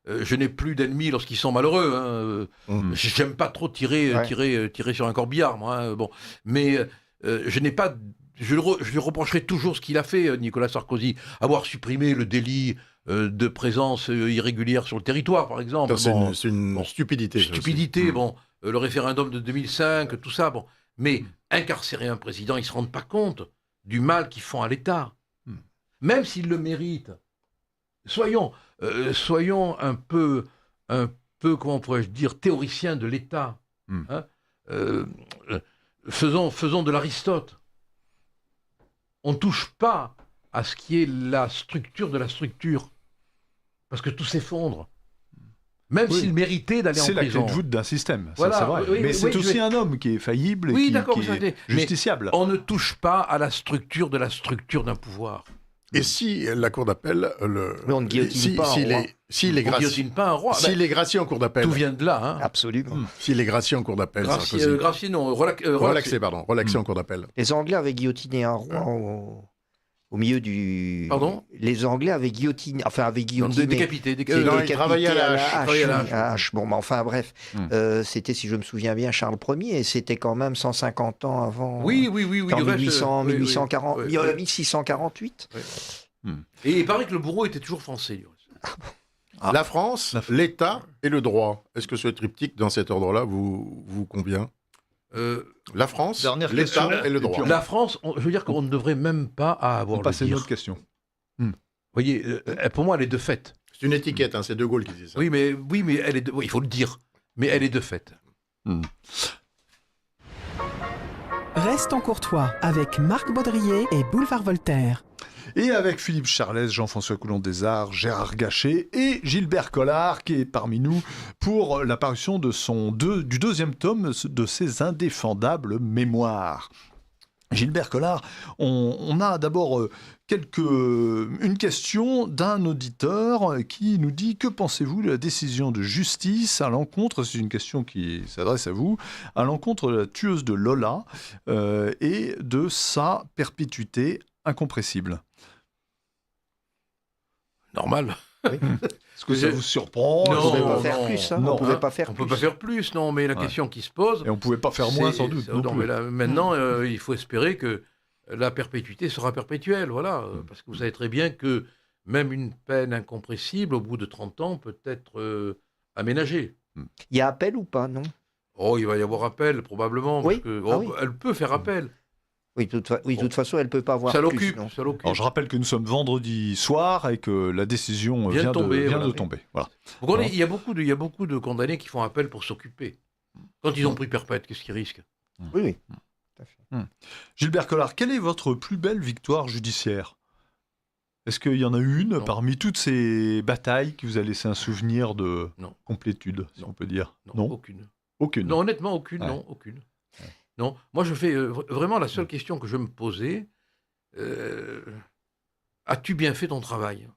je n'ai plus d'ennemis lorsqu'ils sont malheureux. Hein. J'aime pas trop tirer sur un corbillard, moi. Hein, bon, mais je n'ai pas. Je lui reprocherai toujours ce qu'il a fait, Nicolas Sarkozy, avoir supprimé le délit de présence irrégulière sur le territoire, par exemple. C'est une stupidité. Stupidité. Bon, le référendum de 2005, tout ça. Bon, mais incarcérer un président, ils se rendent pas compte du mal qu'ils font à l'État, même s'ils le méritent. Soyons un peu, comment pourrais-je dire, théoriciens de l'État. Hein, faisons de l'Aristote. On ne touche pas à ce qui est la structure de la structure, parce que tout s'effondre. Même s'il méritait d'aller en prison. C'est la clé de voûte d'un système, voilà, ça, c'est vrai. Mais c'est aussi un homme qui est faillible et qui est justiciable. Mais on ne touche pas à la structure de la structure d'un pouvoir. Et si la cour d'appel... Mais on ne guillotine pas un roi. S'il est gracié en cour d'appel... Tout vient de là. Hein. Absolument. S'il est gracié en cour d'appel... Gracié, non. Relaxé en cour d'appel. Les Anglais avaient guillotiné un roi au milieu du... Pardon ? Les Anglais avaient guillotiné... Décapité. Non, ils travaillaient à la hache. Bon, mais enfin, bref. C'était, si je me souviens bien, Charles Ier, et c'était quand même 150 ans avant... Oui. En 1648. Et il paraît que le bourreau était toujours français. La France, l'État et le droit. Est-ce que ce triptyque, dans cet ordre-là, vous convient ? La France, l'État et le droit. La France, je veux dire qu'on ne devrait même pas avoir le passer dire. une autre question. Vous voyez, pour moi, elle est de fait. C'est une étiquette, hein, c'est De Gaulle qui dit ça. Oui, mais elle est il faut le dire. Mais elle est de fait. Restons courtois avec Marc Baudrier et Boulevard Voltaire. Et avec Philippe Charlès, Jean-François Coulon-Desarts, Gérard Gachet et Gilbert Collard qui est parmi nous pour la parution de du deuxième tome de ses indéfendables mémoires. Gilbert Collard, on a d'abord une question d'un auditeur qui nous dit: que pensez-vous de la décision de justice à l'encontre, c'est une question qui s'adresse à vous, à l'encontre de la tueuse de Lola et de sa perpétuité incompressible? Normal. Oui. Est-ce que ça vous surprend? Non, on ne pouvait pas faire plus. Non, on ne pouvait pas faire on plus. peut pas faire plus, non, mais la question qui se pose... Et on ne pouvait pas faire moins, sans doute. Non, mais là, maintenant, il faut espérer que la perpétuité sera perpétuelle, voilà. Parce que vous savez très bien que même une peine incompressible, au bout de 30 ans, peut être aménagée. Il y a appel ou pas, non? Oh, il va y avoir appel, probablement. Oui. Parce que, Ah oui. Elle peut faire appel. Oui, de toute façon, elle ne peut pas avoir Ça plus. l'occupe, non. ça l'occupe. Alors, je rappelle que nous sommes vendredi soir et que la décision vient de tomber. Voilà. Vous comprenez, il y a beaucoup de condamnés qui font appel pour s'occuper. Quand ils ont pris perpète, qu'est-ce qu'ils risquent? Oui. Tout à fait. Gilbert Collard, quelle est votre plus belle victoire judiciaire? Est-ce qu'il y en a une parmi toutes ces batailles qui vous a laissé un souvenir de complétude, si on peut dire? Non, aucune. Aucune. Non, honnêtement, aucune. Ouais. Non, aucune. Ouais. Non, moi je fais vraiment la seule question que je me posais. As-tu bien fait ton travail?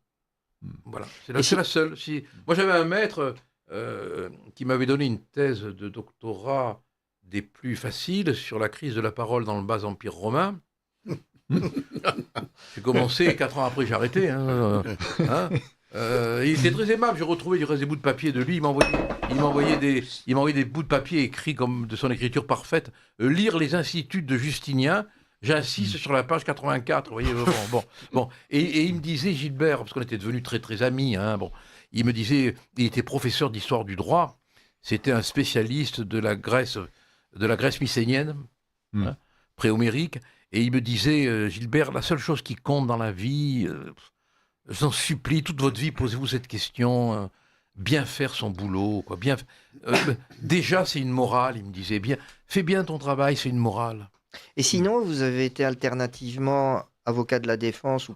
Voilà, c'est la seule. Moi j'avais un maître qui m'avait donné une thèse de doctorat des plus faciles sur la crise de la parole dans le bas empire romain. J'ai commencé, 4 ans après j'ai arrêté. Il était très aimable, j'ai retrouvé du reste des bouts de papier de lui, il m'envoyait des bouts de papier écrits comme de son écriture parfaite. Lire les instituts de Justinien, j'insiste sur la page 84, vous voyez, bon. Et il me disait, Gilbert, parce qu'on était devenus très très amis, il me disait, il était professeur d'histoire du droit, c'était un spécialiste de la Grèce mycénienne, préhomérique, et il me disait, Gilbert, la seule chose qui compte dans la vie... je vous en supplie, toute votre vie, posez-vous cette question, bien faire son boulot, quoi, déjà, c'est une morale, il me disait, fais bien ton travail, c'est une morale. Et sinon, vous avez été alternativement avocat de la défense ou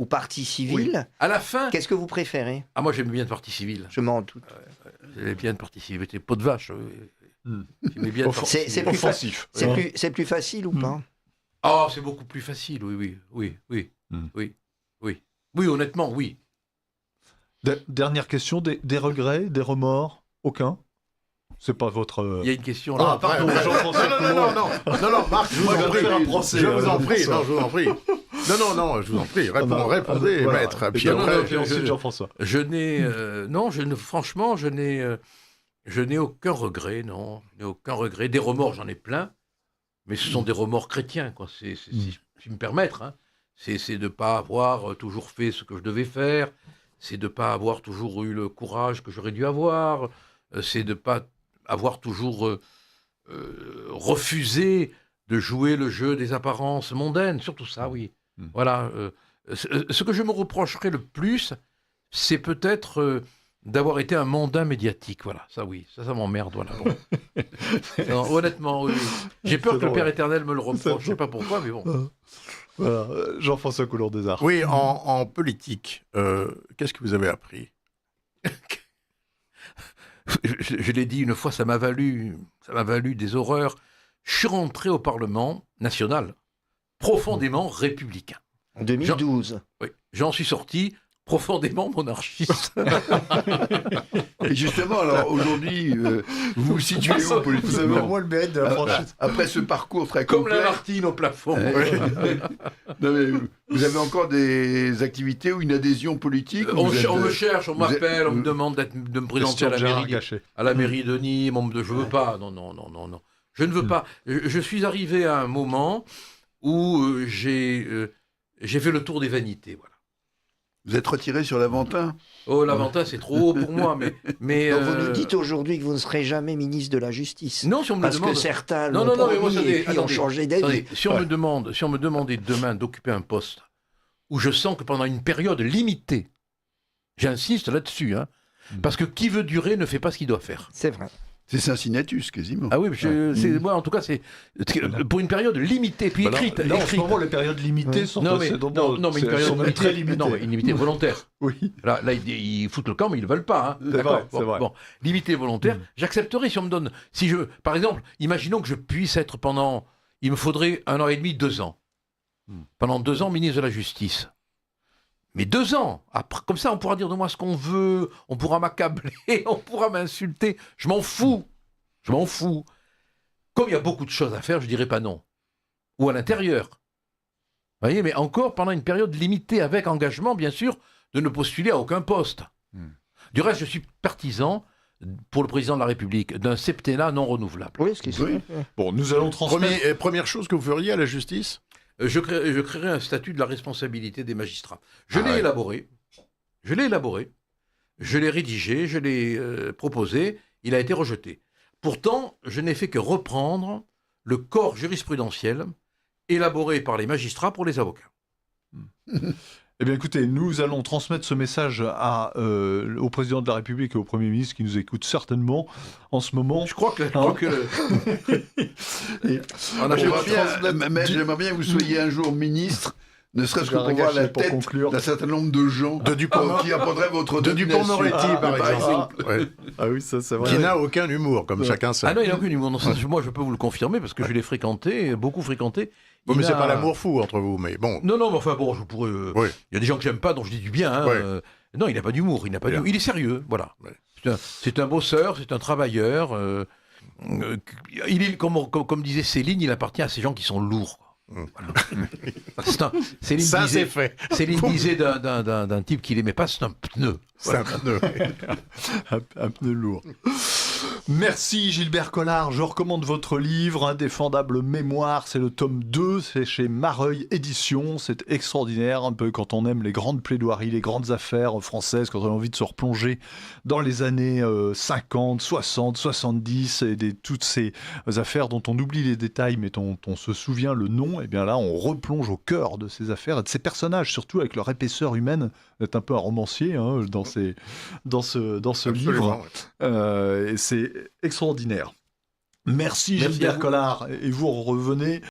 partie civile. Oui. À la fin... Qu'est-ce que vous préférez? Ah, moi, j'aime bien le partie civile. Je m'en doute. J'aimais bien le partie civile, c'était peau de vache. J'aimais bien c'est offensif. C'est plus facile ou pas? Oh, c'est beaucoup plus facile, oui. Oui, honnêtement, oui. Dernière question, des regrets, des remords? Aucun? C'est pas votre... Il y a une question là. Ah, pardon, Jean-François Non, Marc, je vous en prie. Je vous en prie. Non, je vous en prie. Répondez, voilà. maître. Puis après, ensuite, Jean-François. Franchement, je n'ai aucun regret, non. Je n'ai aucun regret. Des remords, j'en ai plein. Mais ce sont des remords chrétiens, quoi. Si je me permettre, c'est de ne pas avoir toujours fait ce que je devais faire, c'est de ne pas avoir toujours eu le courage que j'aurais dû avoir, c'est de ne pas avoir toujours refusé de jouer le jeu des apparences mondaines, surtout ça, oui. Voilà. Ce que je me reprocherais le plus, c'est peut-être d'avoir été un mondain médiatique, voilà. Ça, oui, ça m'emmerde, voilà. Bon. Non, honnêtement, oui. J'ai peur que le Père éternel me le reproche, je ne sais pas pourquoi, mais bon. Voilà. Jean-François Coulon-Desarts. Oui, en politique, qu'est-ce que vous avez appris? Je l'ai dit une fois, ça m'a valu des horreurs. Je suis rentré au Parlement national, profondément républicain. En 2012. Oui, j'en suis sorti profondément monarchiste. Et justement, alors aujourd'hui, vous vous situez où politiquement? Vous avez au moins le mérite de la franchise. Après ce parcours très Comme complet. la Martine au plafond. Non, mais vous avez encore des activités ou une adhésion politique? On me cherche, on m'appelle, on me demande de me présenter à la mairie de Nîmes. Je ne veux pas. Non. Je ne veux pas. Je suis arrivé à un moment où j'ai fait le tour des vanités. Voilà. Vous êtes retiré sur l'Aventin? Oh, l'Aventin, c'est trop haut pour moi, mais donc vous nous dites aujourd'hui que vous ne serez jamais ministre de la Justice. Non, si on me parce demande... que certains l'ont promis et puis ont changé d'avis. Si on me demandait demain d'occuper un poste où je sens que pendant une période limitée, j'insiste là-dessus, parce que qui veut durer ne fait pas ce qu'il doit faire. C'est vrai. C'est Cincinnatus, quasiment. Ah oui, moi en tout cas, c'est pour une période limitée, puis écrite. Là, en ce moment, les périodes limitées sont non, mais une période limitée, très limitées. Non, mais une limitée volontaire. Oui. Là, ils foutent le camp, mais ils ne veulent pas. Hein. C'est vrai, c'est vrai. Bon, limitée volontaire, j'accepterai si on me donne... Par exemple, imaginons que je puisse être pendant... Il me faudrait 1 an et demi, 2 ans. Pendant 2 ans, ministre de la Justice. Mais 2 ans, après, comme ça, on pourra dire de moi ce qu'on veut, on pourra m'accabler, on pourra m'insulter. Je m'en fous. Je m'en fous. Comme il y a beaucoup de choses à faire, je dirais pas non. Ou à l'intérieur. Vous voyez, mais encore pendant une période limitée, avec engagement, bien sûr, de ne postuler à aucun poste. Du reste, je suis partisan, pour le président de la République, d'un septennat non renouvelable. Oui, ce qui Oui. Bon, nous allons transmettre... Première chose que vous feriez à la justice? Je créerai un statut de la responsabilité des magistrats. Je l'ai élaboré, je l'ai rédigé, je l'ai proposé, il a été rejeté. Pourtant, je n'ai fait que reprendre le corps jurisprudentiel élaboré par les magistrats pour les avocats. Eh bien écoutez, nous allons transmettre ce message au président de la République et au Premier ministre qui nous écoutent certainement en ce moment. Je crois que... J'aimerais bien que vous soyez un jour ministre, ne serait-ce que pour voir la tête d'un certain nombre de gens qui apprendraient votre de Dupond-Moretti, par exemple. Ah oui, ça c'est vrai. Qui n'a aucun humour, comme chacun sait. Ah non, il n'a aucun humour. Non, moi, je peux vous le confirmer, parce que je l'ai fréquenté, beaucoup fréquenté. Bon, mais c'est pas l'amour fou entre vous, mais bon. Non, mais enfin bon, je pourrais... Il y a des gens que j'aime pas, dont je dis du bien. Hein, non, il n'a pas d'humour, il est sérieux, voilà. C'est un bosseur, c'est un travailleur. Comme disait Céline, il appartient à ces gens qui sont lourds. Voilà. Céline disait d'un type qu'il aimait pas, c'est un pneu. C'est un pneu. Un pneu lourd. Merci Gilbert Collard, je recommande votre livre, Indéfendable Mémoire, c'est le tome 2, c'est chez Mareuil Éditions, c'est extraordinaire, un peu quand on aime les grandes plaidoiries, les grandes affaires françaises, quand on a envie de se replonger dans les années 50, 60, 70, et toutes ces affaires dont on oublie les détails mais dont on se souvient le nom, et bien là on replonge au cœur de ces affaires et de ces personnages, surtout avec leur épaisseur humaine. Vous êtes un peu un romancier dans ce livre, et c'est extraordinaire. Merci Gilbert Collard, et vous revenez